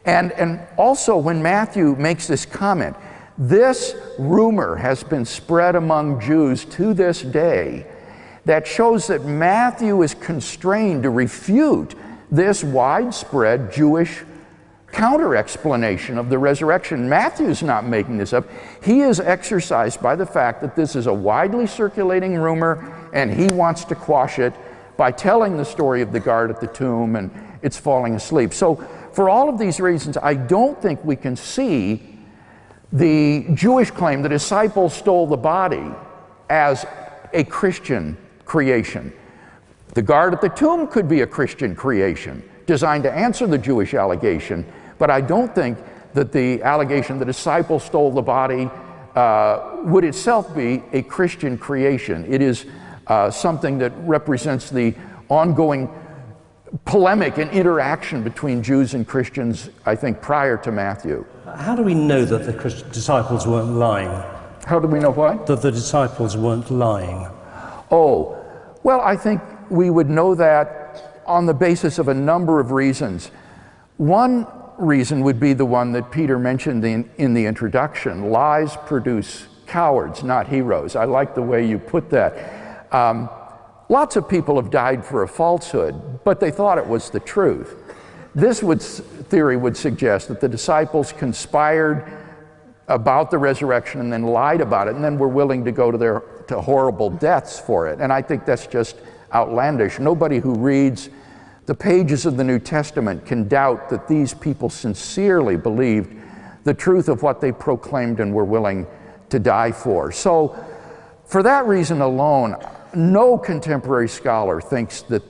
And also when Matthew makes this comment, this rumor has been spread among Jews to this day, that shows that Matthew is constrained to refute this widespread Jewish counter-explanation of the resurrection. Matthew's not making this up. He is exercised by the fact that this is a widely circulating rumor, and he wants to quash it by telling the story of the guard at the tomb and it's falling asleep. So for all of these reasons, I don't think we can see the Jewish claim the disciples stole the body as a Christian creation. The guard at the tomb could be a Christian creation designed to answer the Jewish allegation, but I don't think that the allegation the disciples stole the body would itself be a Christian creation. It is something that represents the ongoing polemic and interaction between Jews and Christians, I think, prior to Matthew. How do we know that the disciples weren't lying? How do we know what? That the disciples weren't lying? Oh, well, I think we would know that on the basis of a number of reasons. One reason would be the one that Peter mentioned in the introduction. Lies produce cowards, not heroes. I like the way you put that. Lots of people have died for a falsehood, but they thought it was the truth. This theory would suggest that the disciples conspired about the resurrection and then lied about it, and then were willing to go to horrible deaths for it. And I think that's just outlandish. Nobody who reads the pages of the New Testament can doubt that these people sincerely believed the truth of what they proclaimed and were willing to die for. So, for that reason alone, no contemporary scholar thinks that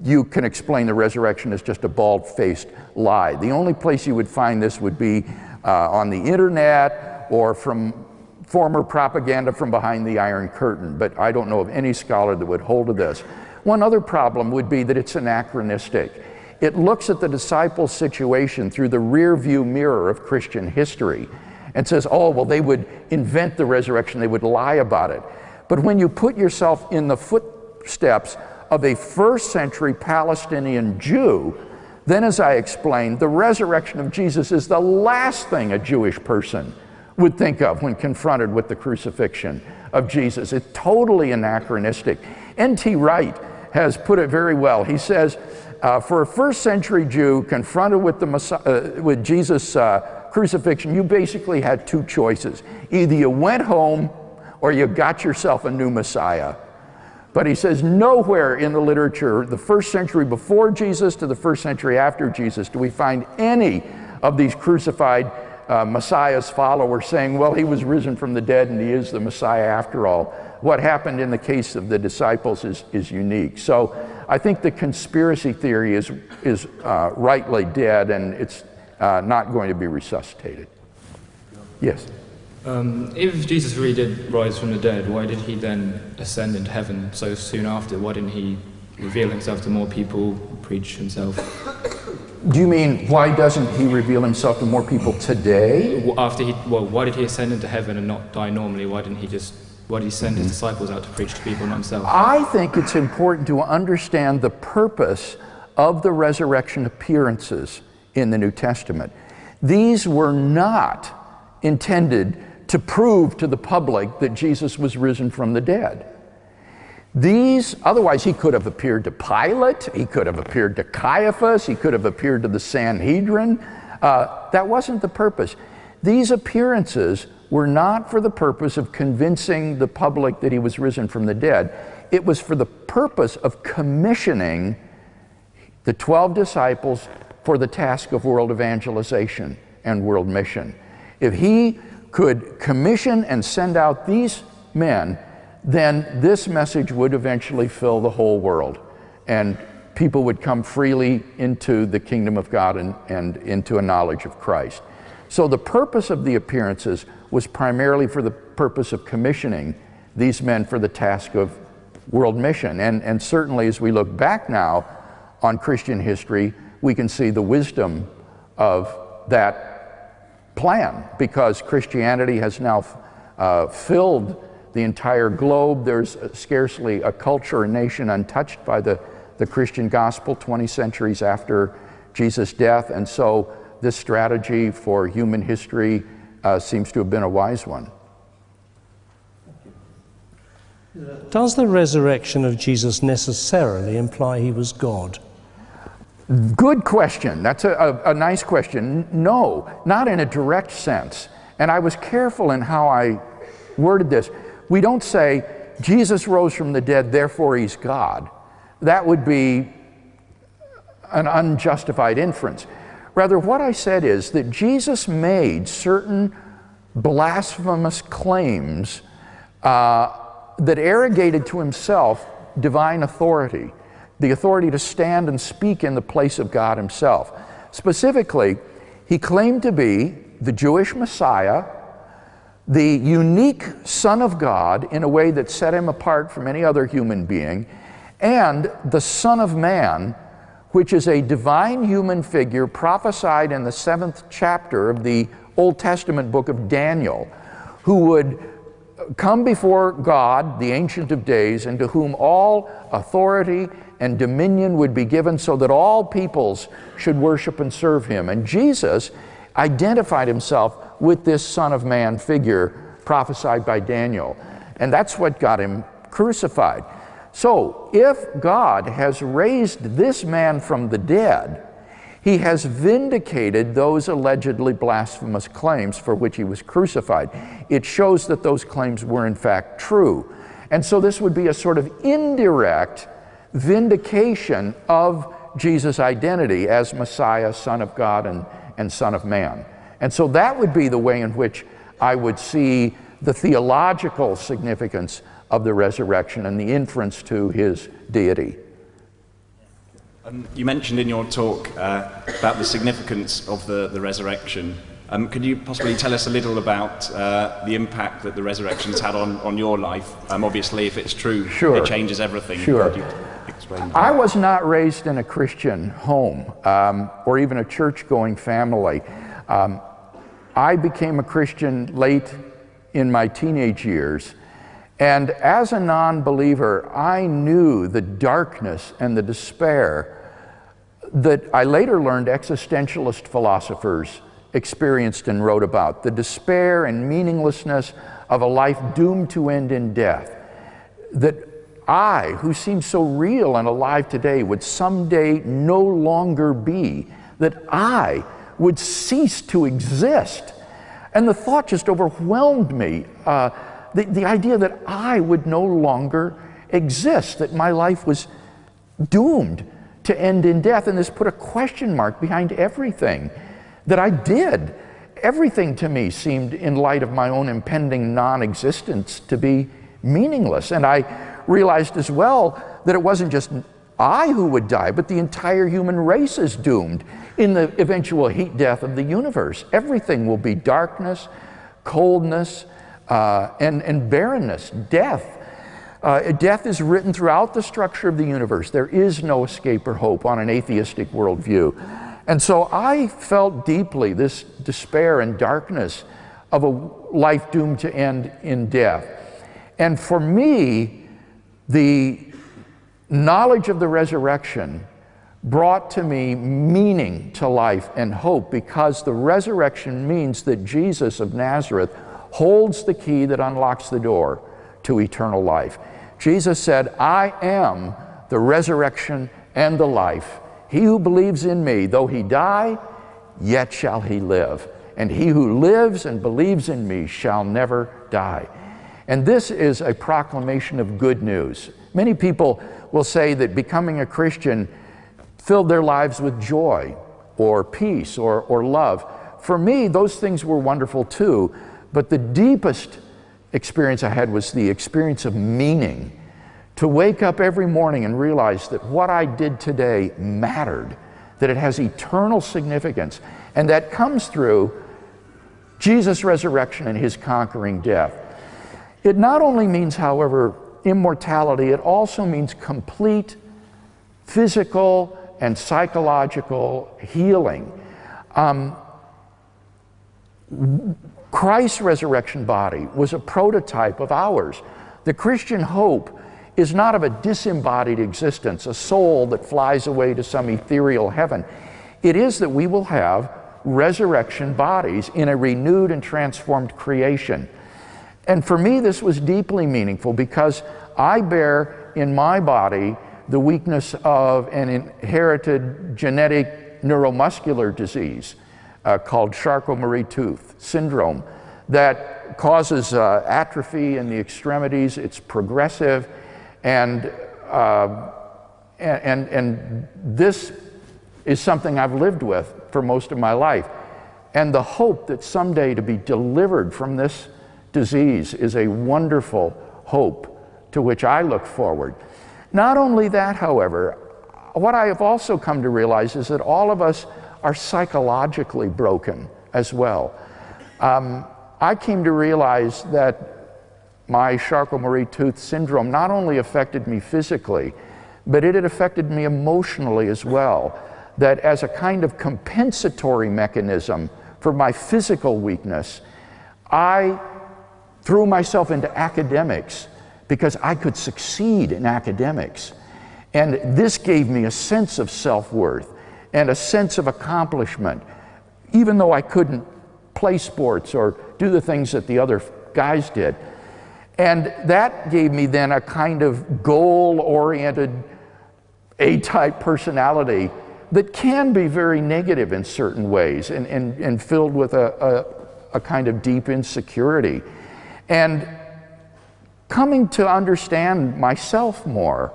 you can explain the resurrection as just a bald-faced lie. The only place you would find this would be on the internet or from former propaganda from behind the Iron Curtain, but I don't know of any scholar that would hold to this. One other problem would be that it's anachronistic. It looks at the disciples' situation through the rear-view mirror of Christian history and says, oh, well, they would invent the resurrection, they would lie about it. But when you put yourself in the footsteps of a first-century Palestinian Jew, then, as I explained, the resurrection of Jesus is the last thing a Jewish person would think of when confronted with the crucifixion of Jesus. It's totally anachronistic. N.T. Wright has put it very well. He says, for a first-century Jew confronted with with Jesus' crucifixion, you basically had two choices. Either you went home or you got yourself a new Messiah. But he says nowhere in the literature, the first century before Jesus to the first century after Jesus, do we find any of these crucified Messiah's followers saying, well, he was risen from the dead and he is the Messiah after all. What happened in the case of the disciples is unique. So I think the conspiracy theory is rightly dead, and it's not going to be resuscitated. Yes? If Jesus really did rise from the dead, why did he then ascend into heaven so soon after? Why didn't he reveal himself to more people, preach himself? Do you mean, why doesn't he reveal himself to more people today? Why did he ascend into heaven and not die normally? Why did he send his disciples out to preach to people, not himself? I think it's important to understand the purpose of the resurrection appearances in the New Testament. These were not intended to prove to the public that Jesus was risen from the dead. Otherwise he could have appeared to Pilate, he could have appeared to Caiaphas, he could have appeared to the Sanhedrin. That wasn't the purpose. These appearances were not for the purpose of convincing the public that he was risen from the dead. It was for the purpose of commissioning the 12 disciples for the task of world evangelization and world mission. If he could commission and send out these men, then this message would eventually fill the whole world, and people would come freely into the kingdom of God and into a knowledge of Christ. So the purpose of the appearances was primarily for the purpose of commissioning these men for the task of world mission. And certainly as we look back now on Christian history, we can see the wisdom of that plan, because Christianity has now filled the entire globe. There's scarcely a culture or nation untouched by the Christian gospel 20 centuries after Jesus' death, and so this strategy for human history seems to have been a wise one. Does the resurrection of Jesus necessarily imply he was God? Good question. That's a nice question. No, not in a direct sense. And I was careful in how I worded this. We don't say, Jesus rose from the dead, therefore he's God. That would be an unjustified inference. Rather, what I said is that Jesus made certain blasphemous claims that arrogated to himself divine authority, the authority to stand and speak in the place of God himself. Specifically, he claimed to be the Jewish Messiah, the unique Son of God in a way that set him apart from any other human being, and the Son of Man which is a divine human figure prophesied in the 7th chapter of the Old Testament book of Daniel, who would come before God, the Ancient of Days, and to whom all authority and dominion would be given so that all peoples should worship and serve him. And Jesus identified himself with this Son of Man figure prophesied by Daniel. And that's what got him crucified. So, if God has raised this man from the dead, he has vindicated those allegedly blasphemous claims for which he was crucified. It shows that those claims were in fact true. And so this would be a sort of indirect vindication of Jesus' identity as Messiah, Son of God, and Son of Man. And so that would be the way in which I would see the theological significance of the resurrection and the inference to his deity. You mentioned in your talk about the significance of the resurrection. Could you possibly tell us a little about the impact that the resurrection's had on your life? Obviously, if it's true, Sure. it changes everything. Sure. Could you explain that? I was not raised in a Christian home or even a church-going family. I became a Christian late in my teenage years. And as a non-believer, I knew the darkness and the despair that I later learned existentialist philosophers experienced and wrote about. The despair and meaninglessness of a life doomed to end in death. That I, who seems so real and alive today, would someday no longer be. That I would cease to exist. And the thought just overwhelmed me. The idea that I would no longer exist, that my life was doomed to end in death. And this put a question mark behind everything that I did. Everything to me seemed, in light of my own impending non-existence, to be meaningless. And I realized as well that it wasn't just I who would die, but the entire human race is doomed in the eventual heat death of the universe. Everything will be darkness, coldness, and barrenness, death. Death is written throughout the structure of the universe. There is no escape or hope on an atheistic worldview. And so I felt deeply this despair and darkness of a life doomed to end in death. And for me, the knowledge of the resurrection brought to me meaning to life and hope, because the resurrection means that Jesus of Nazareth holds the key that unlocks the door to eternal life. Jesus said, "I am the resurrection and the life. He who believes in me, though he die, yet shall he live. And he who lives and believes in me shall never die." And this is a proclamation of good news. Many people will say that becoming a Christian filled their lives with joy or peace or love. For me, those things were wonderful too, but the deepest experience I had was the experience of meaning. To wake up every morning and realize that what I did today mattered, that it has eternal significance, and that comes through Jesus' resurrection and his conquering death. It not only means, however, immortality, it also means complete physical and psychological healing. Christ's resurrection body was a prototype of ours. The Christian hope is not of a disembodied existence, a soul that flies away to some ethereal heaven. It is that we will have resurrection bodies in a renewed and transformed creation. And for me, this was deeply meaningful because I bear in my body the weakness of an inherited genetic neuromuscular disease called Charcot-Marie-Tooth syndrome that causes atrophy in the extremities. It's progressive, and this is something I've lived with for most of my life. And the hope that someday to be delivered from this disease is a wonderful hope to which I look forward. Not only that, however, what I have also come to realize is that all of us are psychologically broken as well. I came to realize that my Charcot-Marie-Tooth syndrome not only affected me physically, but it had affected me emotionally as well. That as a kind of compensatory mechanism for my physical weakness, I threw myself into academics because I could succeed in academics. And this gave me a sense of self-worth and a sense of accomplishment, even though I couldn't play sports or do the things that the other guys did. And that gave me then a kind of goal-oriented A-type personality that can be very negative in certain ways and filled with a kind of deep insecurity. And coming to understand myself more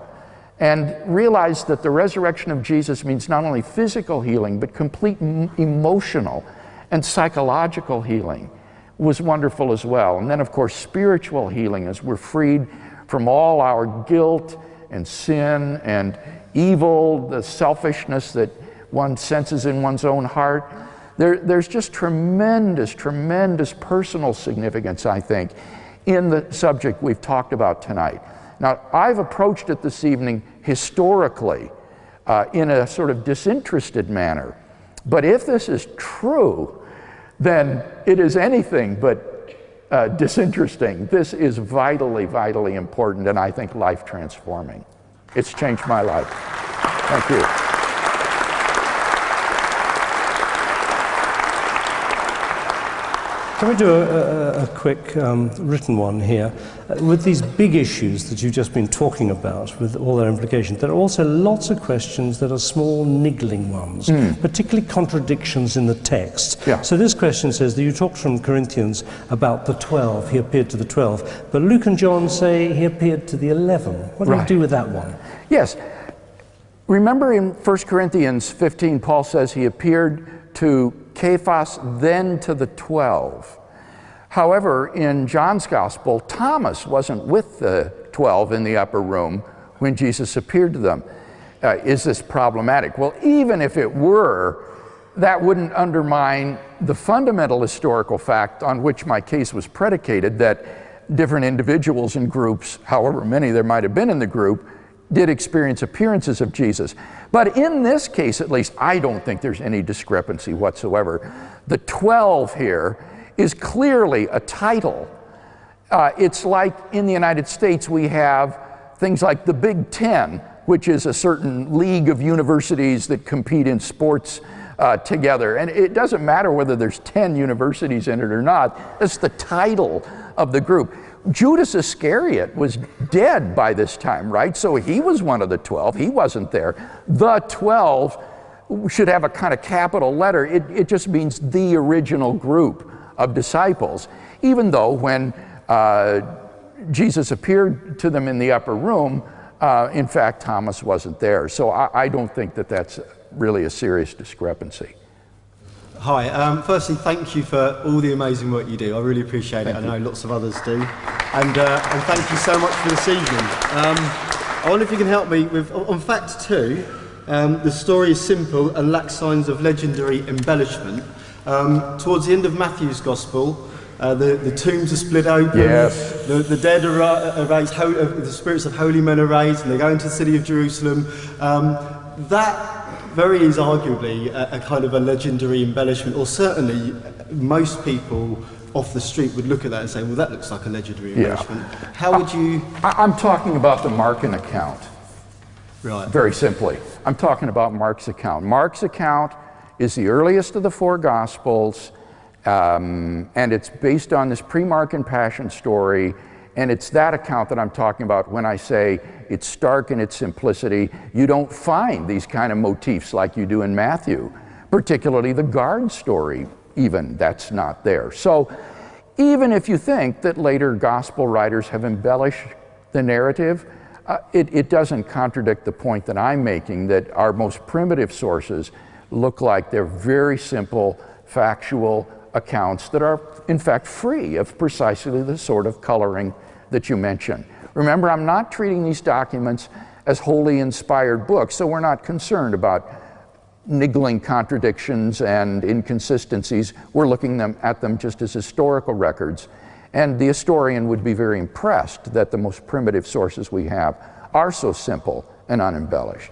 and realize that the resurrection of Jesus means not only physical healing, but complete emotional and psychological healing was wonderful as well. And then, of course, spiritual healing as we're freed from all our guilt and sin and evil, the selfishness that one senses in one's own heart. There's just tremendous, tremendous personal significance, I think, in the subject we've talked about tonight. Now, I've approached it this evening historically in a sort of disinterested manner. But if this is true, then it is anything but disinteresting. This is vitally, vitally important, and I think life-transforming. It's changed my life. Thank you. Can we do a quick written one here? With these big issues that you've just been talking about, with all their implications, there are also lots of questions that are small, niggling ones, particularly contradictions in the text. Yeah. So this question says that you talked from Corinthians about the 12, he appeared to the 12, but Luke and John say he appeared to the 11. What do you do with that one? Yes. Remember in 1 Corinthians 15, Paul says he appeared to Cephas, then to the 12. However, in John's Gospel, Thomas wasn't with the 12 in the upper room when Jesus appeared to them. Is this problematic? Well, even if it were, that wouldn't undermine the fundamental historical fact on which my case was predicated, that different individuals and groups, however many there might have been in the group, did experience appearances of Jesus. But in this case, at least, I don't think there's any discrepancy whatsoever. The 12 here is clearly a title. It's like in the United States we have things like the Big Ten, which is a certain league of universities that compete in sports together. And it doesn't matter whether there's 10 universities in it or not. That's the title of the group. Judas Iscariot was dead by this time, right? So he was one of the 12. He wasn't there. The 12 should have a kind of capital letter. It just means the original group of disciples, even though when Jesus appeared to them in the upper room, in fact, Thomas wasn't there. So I don't think that that's really a serious discrepancy. Hi, firstly, thank you for all the amazing work you do. I really appreciate it. I know lots of others do. And thank you so much for this evening. I wonder if you can help me with, on fact 2, the story is simple and lacks signs of legendary embellishment. Towards the end of Matthew's Gospel, the tombs are split open, yes. the dead are raised, the spirits of holy men are raised, and they go into the city of Jerusalem. That very is arguably a kind of a legendary embellishment, or certainly most people off the street would look at that and say, well, that looks like a legendary embellishment. How would you... I'm talking about the Markan account. Right. Very simply. I'm talking about Mark's account. Mark's account is the earliest of the 4 Gospels, and it's based on this pre-Markan Passion story, and it's that account that I'm talking about when I say it's stark in its simplicity. You don't find these kind of motifs like you do in Matthew, particularly the guard story, even, that's not there. So even if you think that later gospel writers have embellished the narrative, it doesn't contradict the point that I'm making, that our most primitive sources look like they're very simple, factual accounts that are, in fact, free of precisely the sort of coloring that you mentioned. Remember, I'm not treating these documents as wholly inspired books, so we're not concerned about niggling contradictions and inconsistencies. We're looking at them just as historical records. And the historian would be very impressed that the most primitive sources we have are so simple and unembellished.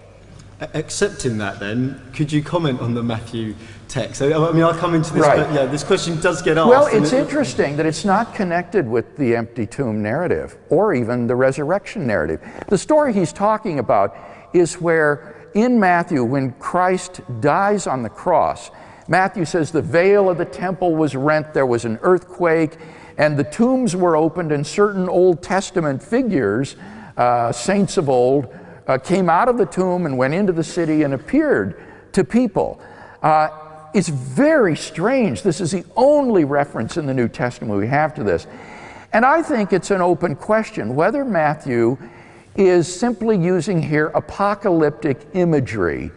Accepting that then, could you comment on the Matthew text? I mean, I'll come into this, Right. but yeah, this question does get asked. Well, it's interesting that it's not connected with the empty tomb narrative or even the resurrection narrative. The story he's talking about is where in Matthew, when Christ dies on the cross, Matthew says the veil of the temple was rent, there was an earthquake, and the tombs were opened, and certain Old Testament figures, saints of old, came out of the tomb and went into the city and appeared to people. It's very strange. This is the only reference in the New Testament we have to this. And I think it's an open question whether Matthew is simply using here apocalyptic imagery,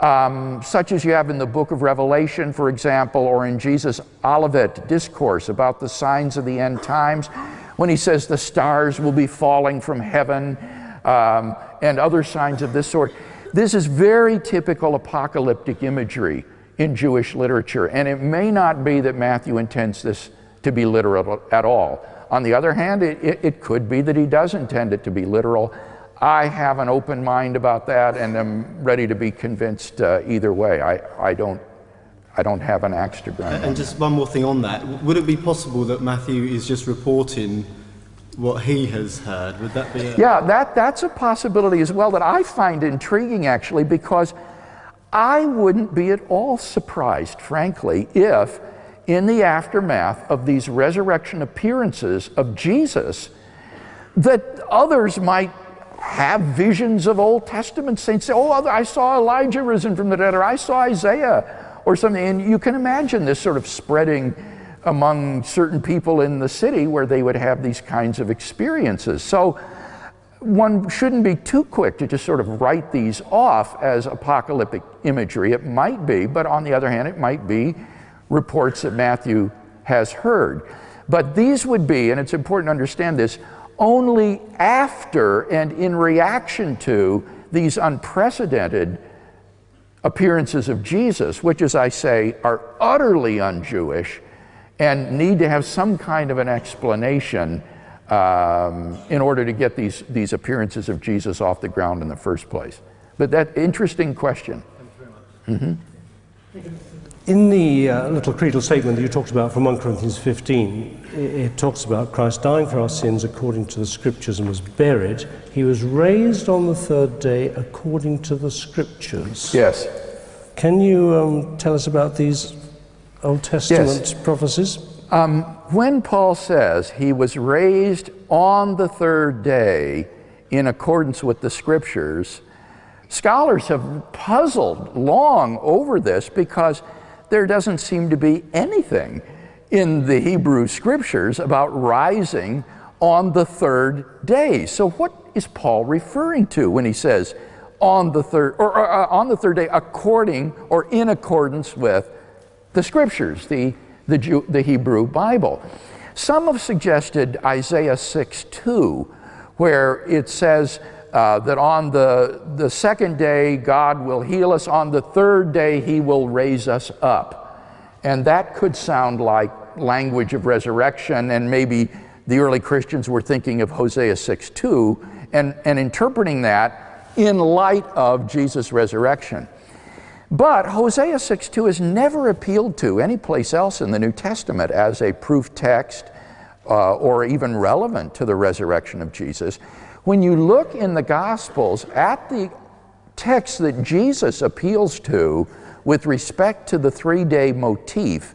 such as you have in the book of Revelation, for example, or in Jesus' Olivet discourse about the signs of the end times, when he says the stars will be falling from heaven, and other signs of this sort. This is very typical apocalyptic imagery in Jewish literature, and it may not be that Matthew intends this to be literal at all. On the other hand, it could be that he does intend it to be literal. I have an open mind about that, and am ready to be convinced either way. I don't have an axe to grind. And just one more thing on that. Would it be possible that Matthew is just reporting what he has heard? Would that be Yeah, that's a possibility as well that I find intriguing, actually, because I wouldn't be at all surprised, frankly, if in the aftermath of these resurrection appearances of Jesus, that others might have visions of Old Testament saints, say, oh, I saw Elijah risen from the dead, or I saw Isaiah, or something. And you can imagine this sort of spreading among certain people in the city where they would have these kinds of experiences. So one shouldn't be too quick to just sort of write these off as apocalyptic imagery. It might be, but on the other hand, it might be reports that Matthew has heard. But these would be, and it's important to understand this, only after and in reaction to these unprecedented appearances of Jesus, which, as I say, are utterly un-Jewish and need to have some kind of an explanation in order to get these appearances of Jesus off the ground in the first place. But that interesting question. In the little creedal statement that you talked about from 1 Corinthians 15, it talks about Christ dying for our sins according to the Scriptures and was buried. He was raised on the third day according to the Scriptures. Yes. Can you tell us about these Old Testament prophecies? When Paul says he was raised on the third day in accordance with the Scriptures, scholars have puzzled long over this because there doesn't seem to be anything in the Hebrew Scriptures about rising on the third day. So what is Paul referring to when he says on the third, or on the third day according or in accordance with the Scriptures, the Hebrew Bible? Some have suggested Isaiah 6:2, where it says that on the second day God will heal us, on the third day he will raise us up. And that could sound like language of resurrection, and maybe the early Christians were thinking of Hosea 6:2 and interpreting that in light of Jesus' resurrection. But Hosea 6:2 is never appealed to any place else in the New Testament as a proof text or even relevant to the resurrection of Jesus. When you look in the Gospels at the text that Jesus appeals to with respect to the three-day motif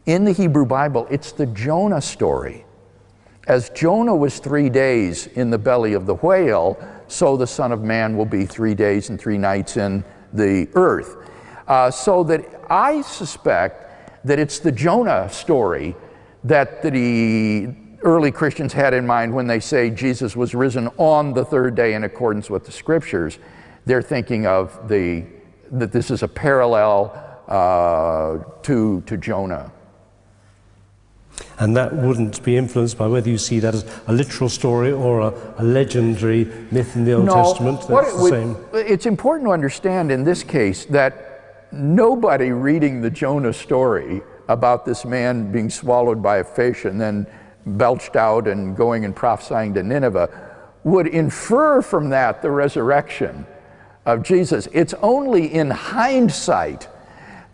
in the Hebrew Bible, it's the Jonah story. As Jonah was 3 days in the belly of the whale, so the Son of Man will be 3 days and 3 nights in the earth. So that I suspect that it's the Jonah story that the early Christians had in mind when they say Jesus was risen on the third day in accordance with the Scriptures. They're thinking of that this is a parallel to Jonah. And that wouldn't be influenced by whether you see that as a literal story or a legendary myth in the Old Testament. That's the same. It's important to understand in this case that nobody reading the Jonah story about this man being swallowed by a fish and then belched out and going and prophesying to Nineveh would infer from that the resurrection. of Jesus. It's only in hindsight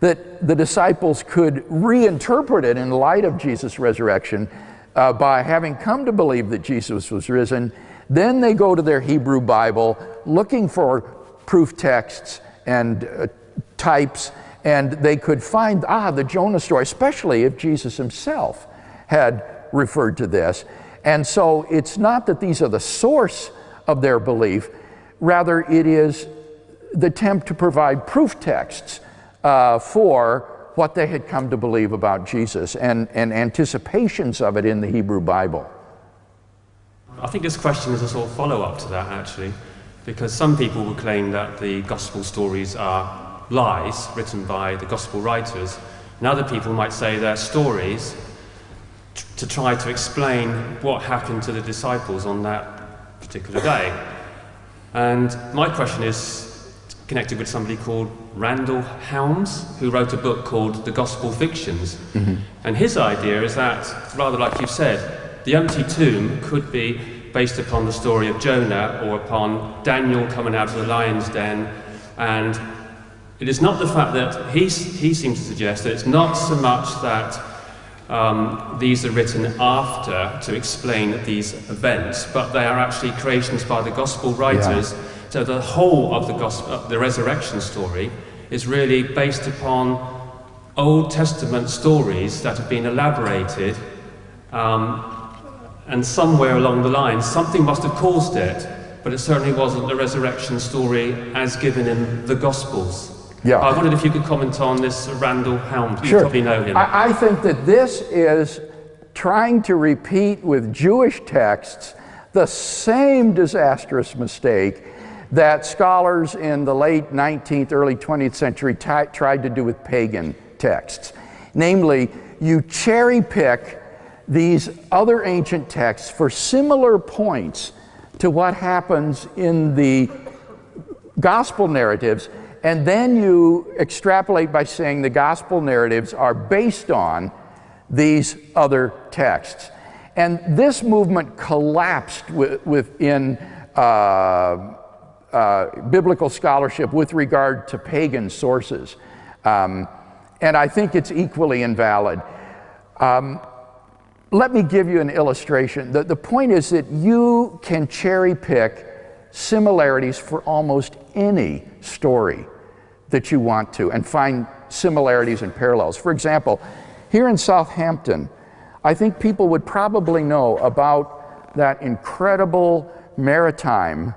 that the disciples could reinterpret it in light of Jesus' resurrection by having come to believe that Jesus was risen. Then they go to their Hebrew Bible looking for proof texts and types, and they could find, the Jonah story, especially if Jesus himself had referred to this. And so it's not that these are the source of their belief, rather it is the attempt to provide proof texts for what they had come to believe about Jesus and anticipations of it in the Hebrew Bible. I think this question is a sort of follow-up to that, actually, because some people will claim that the gospel stories are lies written by the gospel writers, and other people might say they're stories to try to explain what happened to the disciples on that particular day. And my question is connected with somebody called Randall Helms, who wrote a book called The Gospel Fictions. And his idea is that, rather like you said, the empty tomb could be based upon the story of Jonah or upon Daniel coming out of the lion's den. And it is not the fact that he seems to suggest that it's not so much that these are written after to explain these events, but they are actually creations by the gospel writers. Yeah. So the whole of the gospel, the resurrection story, is really based upon Old Testament stories that have been elaborated, and somewhere along the line something must have caused it, but it certainly wasn't the resurrection story as given in the Gospels. Yeah. I wondered if you could comment on this Randall Helms. Sure. You probably know him. I think that this is trying to repeat with Jewish texts the same disastrous mistake that scholars in the late 19th, early 20th century tried to do with pagan texts. Namely, you cherry pick these other ancient texts for similar points to what happens in the gospel narratives, and then you extrapolate by saying the gospel narratives are based on these other texts. And this movement collapsed within biblical scholarship with regard to pagan sources. And I think it's equally invalid. Let me give you an illustration. The point is that you can cherry pick similarities for almost any story that you want to and find similarities and parallels. For example, here in Southampton, I think people would probably know about that incredible maritime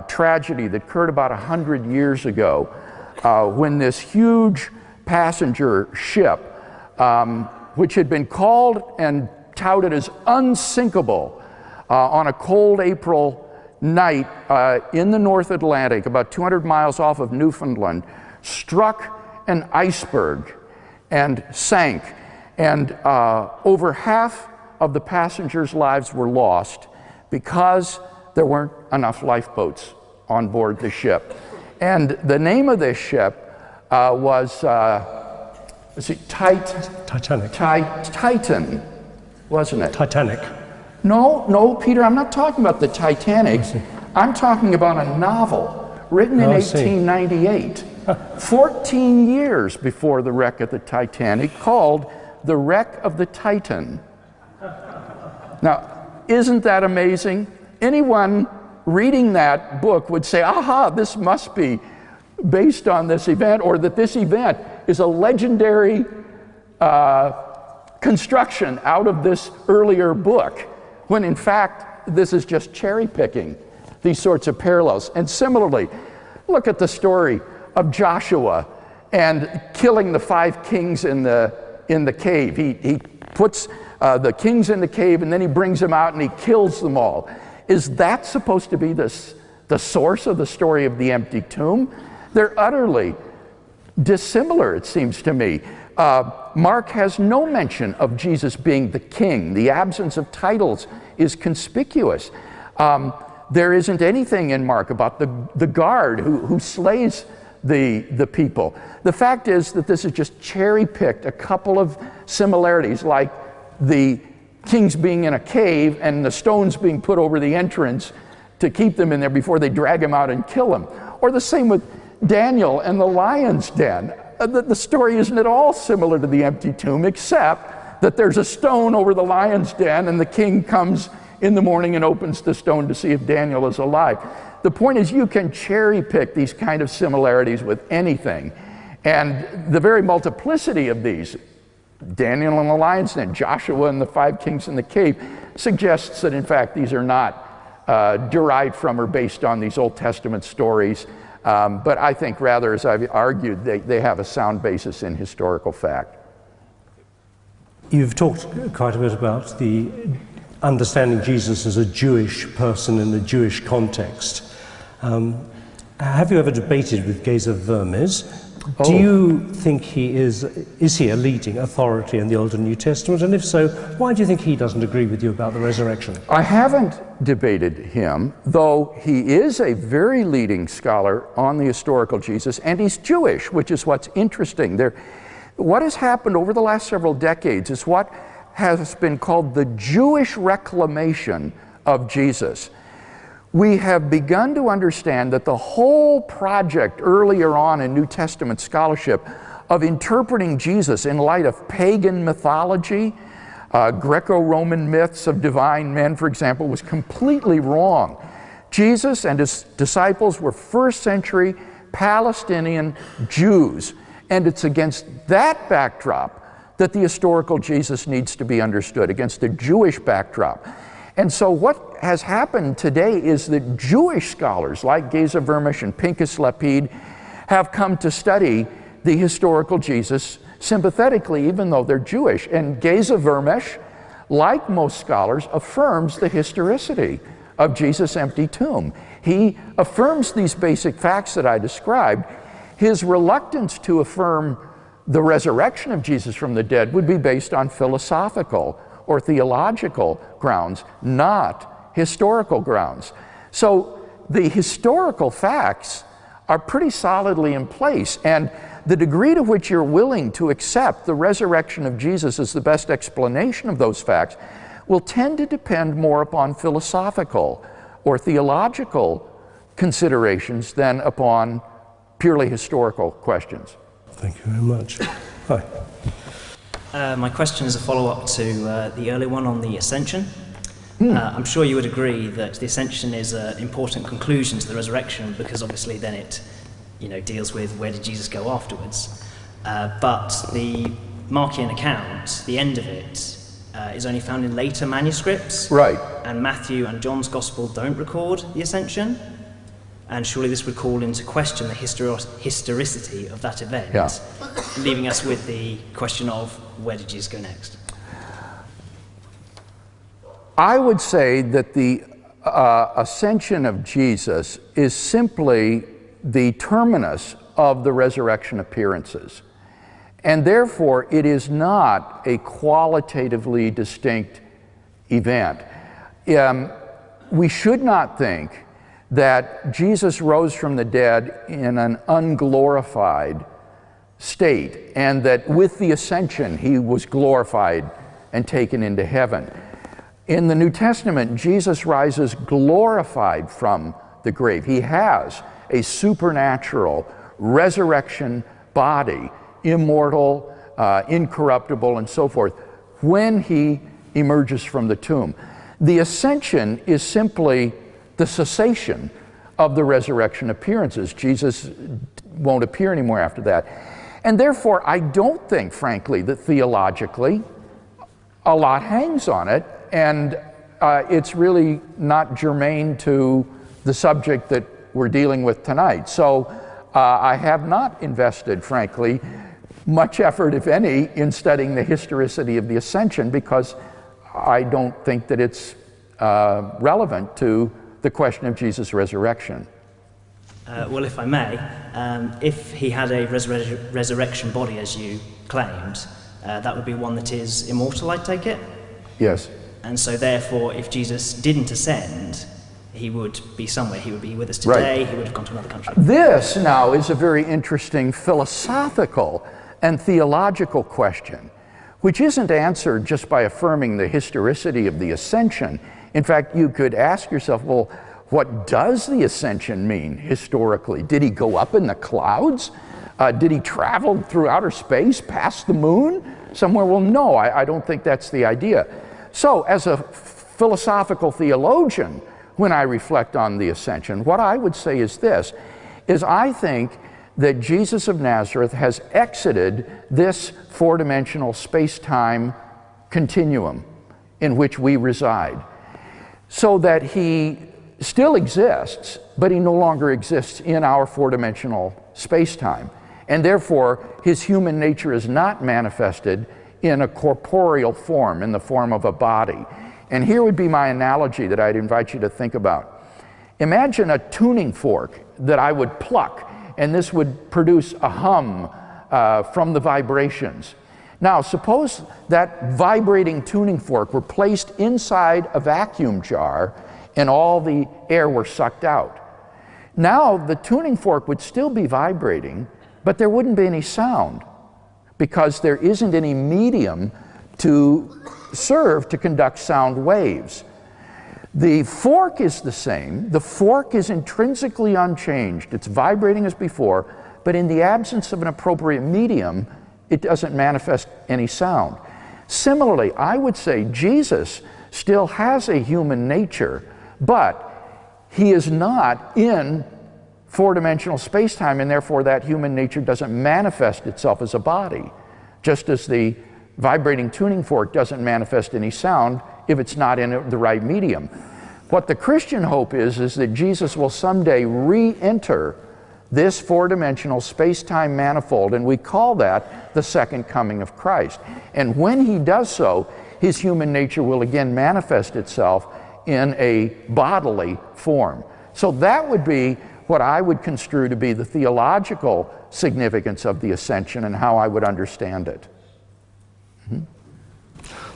tragedy that occurred about 100 years ago when this huge passenger ship, which had been called and touted as unsinkable on a cold April night in the North Atlantic, about 200 miles off of Newfoundland, struck an iceberg and sank. And over half of the passengers' lives were lost because there weren't enough lifeboats on board the ship. And the name of this ship was it Titanic. Titan, wasn't it? Titanic. No, Peter, I'm not talking about the Titanic. I'm talking about a novel written in 1898, 14 years before the wreck of the Titanic, called The Wreck of the Titan. Now, isn't that amazing? Anyone reading that book would say, aha, this must be based on this event, or that this event is a legendary construction out of this earlier book, when in fact this is just cherry picking these sorts of parallels. And similarly, look at the story of Joshua and killing the 5 kings in the cave. He puts the kings in the cave, and then he brings them out and he kills them all. Is that supposed to be the source of the story of the empty tomb? They're utterly dissimilar, it seems to me. Mark has no mention of Jesus being the king. The absence of titles is conspicuous. There isn't anything in Mark about the guard who slays the people. The fact is that this is just cherry-picked a couple of similarities, like the kings being in a cave and the stones being put over the entrance to keep them in there before they drag him out and kill him. Or the same with Daniel and the lion's den. The story isn't at all similar to the empty tomb, except that there's a stone over the lion's den, and the king comes in the morning and opens the stone to see if Daniel is alive. The point is, you can cherry pick these kind of similarities with anything. And the very multiplicity of these, Daniel and the lion's den, Joshua and the 5 kings in the cave, suggests that in fact these are not derived from or based on these Old Testament stories. But I think rather, as I've argued, they have a sound basis in historical fact. You've talked quite a bit about the understanding Jesus as a Jewish person in a Jewish context. Have you ever debated with Geza Vermes? Do you think he is he a leading authority in the Old and New Testament? And if so, why do you think he doesn't agree with you about the resurrection? I haven't debated him, though he is a very leading scholar on the historical Jesus, and he's Jewish, which is what's interesting. What has happened over the last several decades is what has been called the Jewish Reclamation of Jesus. We have begun to understand that the whole project earlier on in New Testament scholarship of interpreting Jesus in light of pagan mythology, Greco-Roman myths of divine men, for example, was completely wrong. Jesus and his disciples were first century Palestinian Jews, and it's against that backdrop that the historical Jesus needs to be understood, against a Jewish backdrop. And so what has happened today is that Jewish scholars like Geza Vermes and Pinchas Lapid have come to study the historical Jesus sympathetically, even though they're Jewish. And Geza Vermes, like most scholars, affirms the historicity of Jesus' empty tomb. He affirms these basic facts that I described. His reluctance to affirm the resurrection of Jesus from the dead would be based on philosophical or theological grounds, not historical grounds. So the historical facts are pretty solidly in place, and the degree to which you're willing to accept the resurrection of Jesus as the best explanation of those facts will tend to depend more upon philosophical or theological considerations than upon purely historical questions. Thank you very much. Hi. My question is a follow-up to the earlier one on the ascension. I'm sure you would agree that the ascension is an important conclusion to the resurrection, because obviously then it deals with where did Jesus go afterwards. But the Markian account, the end of it, is only found in later manuscripts. Right. And Matthew and John's Gospel don't record the ascension. And surely this would call into question the historicity of that event, leaving us with the question of where did Jesus go next? I would say that the ascension of Jesus is simply the terminus of the resurrection appearances. And therefore, it is not a qualitatively distinct event. We should not think that Jesus rose from the dead in an unglorified state, and that with the ascension he was glorified and taken into heaven. In the New Testament, Jesus rises glorified from the grave. He has a supernatural resurrection body, immortal, incorruptible, and so forth, when he emerges from the tomb. The ascension is simply the cessation of the resurrection appearances. Jesus won't appear anymore after that. And therefore, I don't think, frankly, that theologically a lot hangs on it, and it's really not germane to the subject that we're dealing with tonight. So I have not invested, frankly, much effort, if any, in studying the historicity of the ascension, because I don't think that it's relevant to the question of Jesus' resurrection. Well, if I may, if he had a resurrection body, as you claimed, that would be one that is immortal, I take it? Yes. And so therefore, if Jesus didn't ascend, he would be somewhere. He would be with us today. Right. He would have gone to another country. This now is a very interesting philosophical and theological question, which isn't answered just by affirming the historicity of the ascension. In fact, you could ask yourself, well, what does the ascension mean historically? Did he go up in the clouds? Did he travel through outer space, past the moon somewhere? Well, no, I don't think that's the idea. So as a philosophical theologian, when I reflect on the ascension, what I would say is this, is I think that Jesus of Nazareth has exited this four-dimensional space-time continuum in which we reside, so that he still exists, but he no longer exists in our four-dimensional space-time. And therefore, his human nature is not manifested in a corporeal form, in the form of a body. And here would be my analogy that I'd invite you to think about. Imagine a tuning fork that I would pluck, and this would produce a hum from the vibrations. Now, suppose that vibrating tuning fork were placed inside a vacuum jar and all the air were sucked out. Now, the tuning fork would still be vibrating, but there wouldn't be any sound because there isn't any medium to serve to conduct sound waves. The fork is the same. The fork is intrinsically unchanged. It's vibrating as before, but in the absence of an appropriate medium, it doesn't manifest any sound. Similarly, I would say Jesus still has a human nature, but he is not in four-dimensional space-time, and therefore that human nature doesn't manifest itself as a body, just as the vibrating tuning fork doesn't manifest any sound if it's not in the right medium. What the Christian hope is that Jesus will someday re-enter this four-dimensional space-time manifold, and we call that the second coming of Christ. And when he does so, his human nature will again manifest itself in a bodily form. So that would be what I would construe to be the theological significance of the ascension and how I would understand it.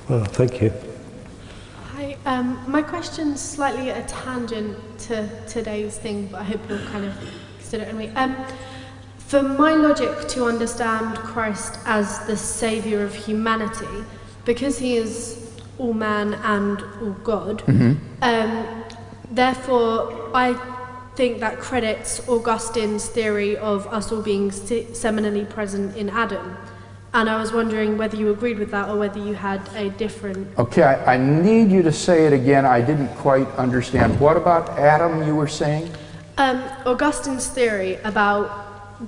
Well, thank you. Hi, my question's slightly a tangent to today's thing, but I hope you'll kind of consider it anyway. For my logic to understand Christ as the saviour of humanity, because he is all man and all God, therefore I think that credits Augustine's theory of us all being seminally present in Adam. And I was wondering whether you agreed with that or whether you had a different... Okay, I need you to say it again. I didn't quite understand. What about Adam you were saying? Augustine's theory about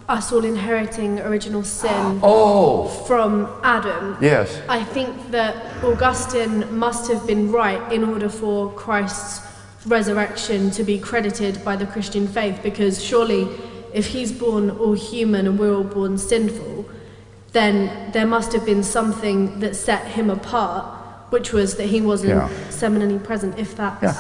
us all inheriting original sin from Adam. Yes. I think that Augustine must have been right in order for Christ's resurrection to be credited by the Christian faith, because surely if he's born all human and we're all born sinful, then there must have been something that set him apart, which was that he wasn't seminally present, if that's...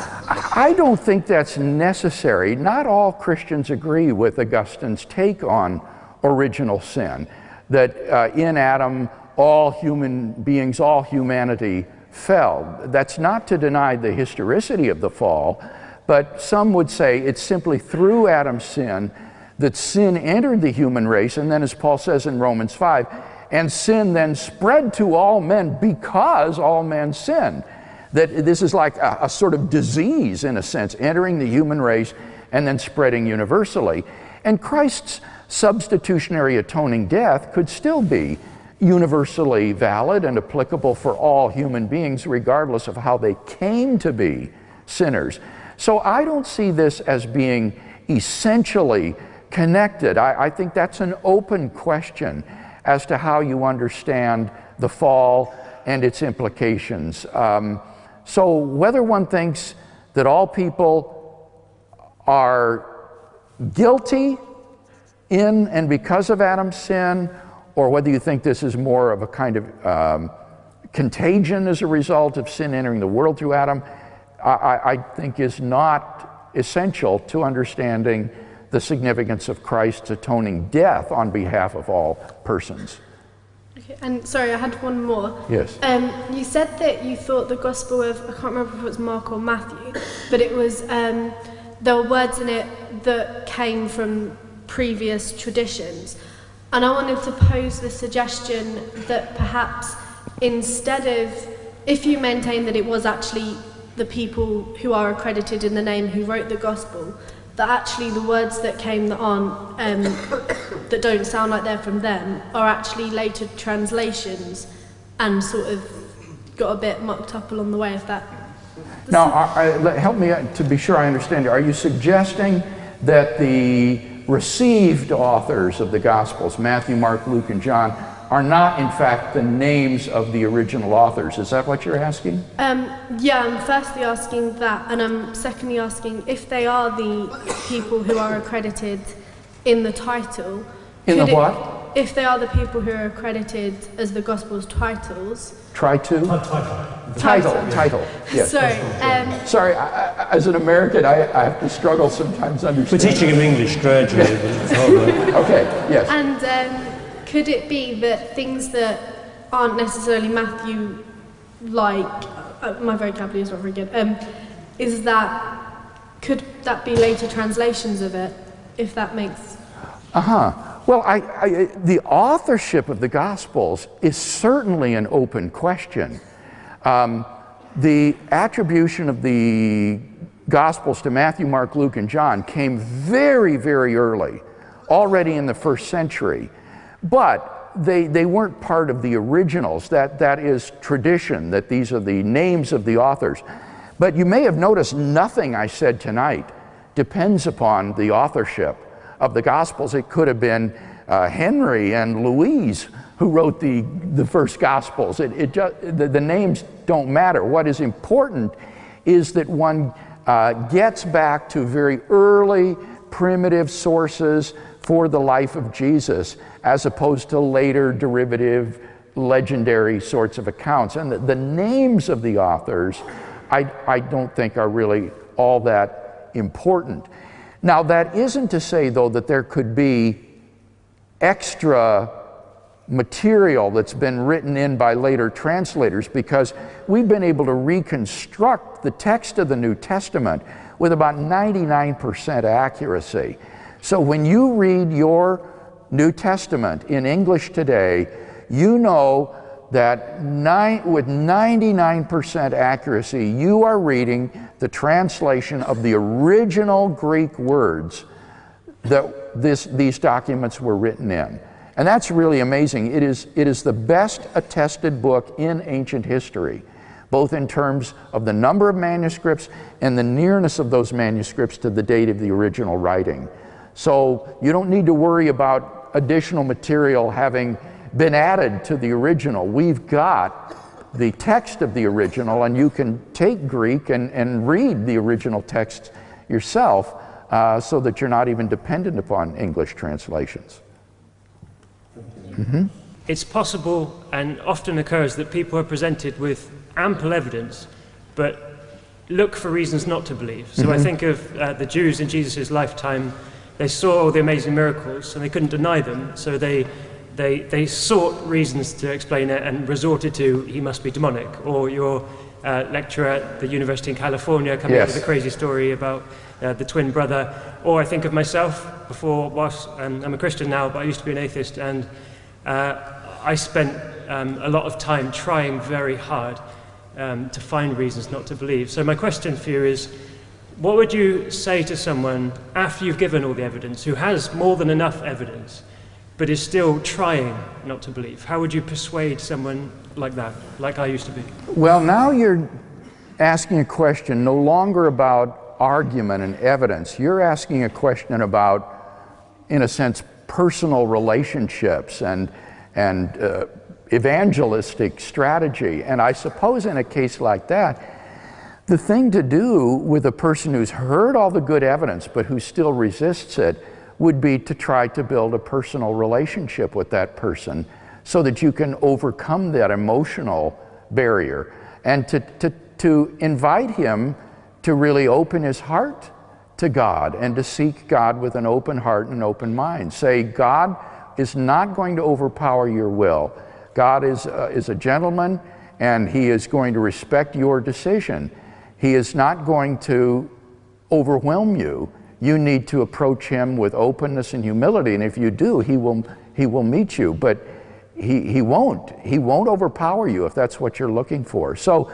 I don't think that's necessary. Not all Christians agree with Augustine's take on original sin, that in Adam all human beings, all humanity fell. That's not to deny the historicity of the fall, but some would say it's simply through Adam's sin that sin entered the human race, and then as Paul says in Romans 5, and sin then spread to all men because all men sinned. That this is like a sort of disease, in a sense, entering the human race and then spreading universally. And Christ's substitutionary atoning death could still be universally valid and applicable for all human beings, regardless of how they came to be sinners. So I don't see this as being essentially connected. I think that's an open question as to how you understand the fall and its implications. So whether one thinks that all people are guilty in and because of Adam's sin, or whether you think this is more of a kind of contagion as a result of sin entering the world through Adam, I think is not essential to understanding the significance of Christ's atoning death on behalf of all persons. Okay, and sorry, I had one more. Yes. You said that you thought the Gospel of, I can't remember if it was Mark or Matthew, but it was, there were words in it that came from previous traditions. And I wanted to pose the suggestion that perhaps instead of, if you maintain that it was actually the people who are accredited in the name who wrote the gospel, that actually the words that came that aren't, that don't sound like they're from them, are actually later translations and sort of got a bit mucked up along the way, if that... Now, help me to be sure I understand you. Are you suggesting that the received authors of the Gospels, Matthew, Mark, Luke, and John, are not in fact the names of the original authors? Is that what you're asking? Yeah, I'm firstly asking that, and I'm secondly asking if they are the people who are accredited in the title. In the what? If they are the people who are accredited as the Gospel's titles. Try to? Title. Yes. Sorry. Sorry, as an American, I have to struggle sometimes understanding. We're teaching him English gradually. Okay, yes. And could it be that things that aren't necessarily Matthew, like, my vocabulary is not very good, could that be later translations of it, if that makes... Well, the authorship of the Gospels is certainly an open question. The attribution of the Gospels to Matthew, Mark, Luke, and John came very, very early, already in the 1st century. But they weren't part of the originals. That is tradition, that these are the names of the authors. But you may have noticed nothing I said tonight depends upon the authorship of the Gospels. It could have been Henry and Louise who wrote the first Gospels. The names don't matter. What is important is that one gets back to very early primitive sources for the life of Jesus, as opposed to later derivative, legendary sorts of accounts. And the names of the authors, I don't think are really all that important. Now, that isn't to say, though, that there could be extra material that's been written in by later translators, because we've been able to reconstruct the text of the New Testament with about 99% accuracy. So when you read your New Testament in English today, you know that with 99% accuracy, you are reading the translation of the original Greek words that these documents were written in. And that's really amazing. It is the best attested book in ancient history, both in terms of the number of manuscripts and the nearness of those manuscripts to the date of the original writing. So you don't need to worry about additional material having been added to the original. We've got the text of the original, and you can take Greek and read the original text yourself, so that you're not even dependent upon English translations. Mm-hmm. It's possible and often occurs that people are presented with ample evidence, but look for reasons not to believe. So I think of the Jews in Jesus' lifetime. They saw all the amazing miracles and they couldn't deny them, so they sought reasons to explain it and resorted to, he must be demonic. Or your lecturer at the University in California coming up with a crazy story about the twin brother. Or I think of myself I'm a Christian now, but I used to be an atheist, and I spent a lot of time trying very hard to find reasons not to believe. So my question for you is, what would you say to someone after you've given all the evidence, who has more than enough evidence, but is still trying not to believe? How would you persuade someone like that, like I used to be? Well, now you're asking a question no longer about argument and evidence. You're asking a question about, in a sense, personal relationships and evangelistic strategy. And I suppose in a case like that, the thing to do with a person who's heard all the good evidence but who still resists it would be to try to build a personal relationship with that person so that you can overcome that emotional barrier, and to invite him to really open his heart to God and to seek God with an open heart and an open mind. Say, God is not going to overpower your will. God is a gentleman, and he is going to respect your decision. He is not going to overwhelm you. You need to approach him with openness and humility, and if you do, he will meet you, but he won't overpower you if that's what you're looking for. So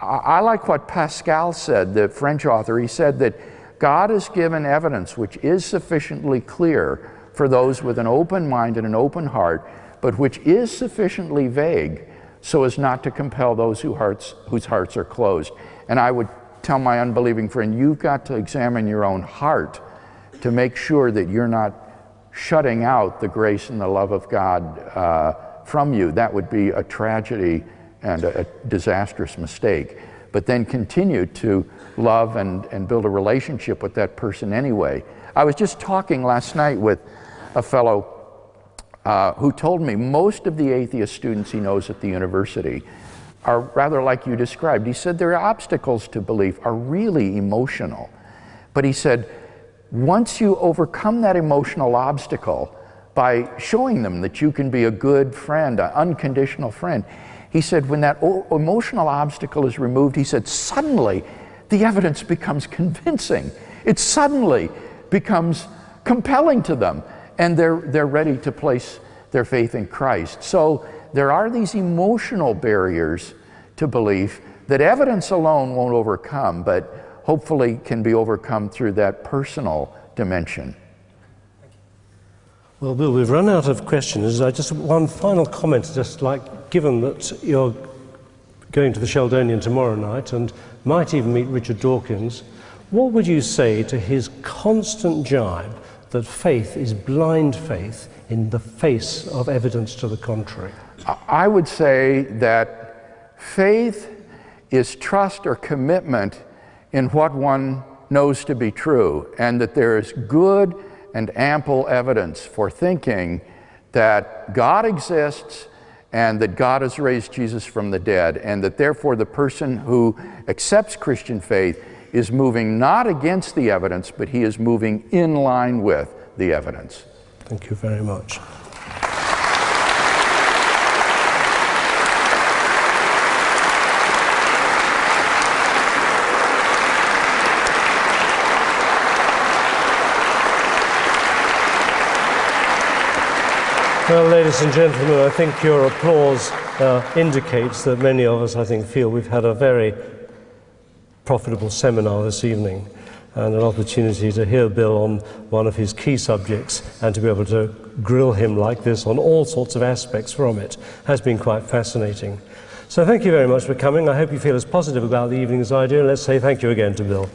I like what Pascal said, the French author. He said that God has given evidence which is sufficiently clear for those with an open mind and an open heart, but which is sufficiently vague so as not to compel those whose hearts are closed. And I would tell my unbelieving friend, you've got to examine your own heart to make sure that you're not shutting out the grace and the love of God from you. That would be a tragedy and a disastrous mistake. But then continue to love and build a relationship with that person anyway. I was just talking last night with a fellow who told me most of the atheist students he knows at the university are rather like you described. He said their obstacles to belief are really emotional. But he said, once you overcome that emotional obstacle by showing them that you can be a good friend, an unconditional friend, he said when that emotional obstacle is removed, he said suddenly the evidence becomes convincing. It suddenly becomes compelling to them, and they're ready to place their faith in Christ. So there are these emotional barriers to belief that evidence alone won't overcome, but hopefully can be overcome through that personal dimension. Well, Bill, we've run out of questions. Just one final comment, just like, given that you're going to the Sheldonian tomorrow night and might even meet Richard Dawkins, what would you say to his constant jibe that faith is blind faith in the face of evidence to the contrary? I would say that faith is trust or commitment in what one knows to be true, and that there is good and ample evidence for thinking that God exists and that God has raised Jesus from the dead, and that therefore the person who accepts Christian faith is moving not against the evidence, but he is moving in line with the evidence. Thank you very much. Well, ladies and gentlemen, I think your applause indicates that many of us, I think, feel we've had a very profitable seminar this evening and an opportunity to hear Bill on one of his key subjects and to be able to grill him like this on all sorts of aspects from it has been quite fascinating. So thank you very much for coming. I hope you feel as positive about the evening as I do, and let's say thank you again to Bill.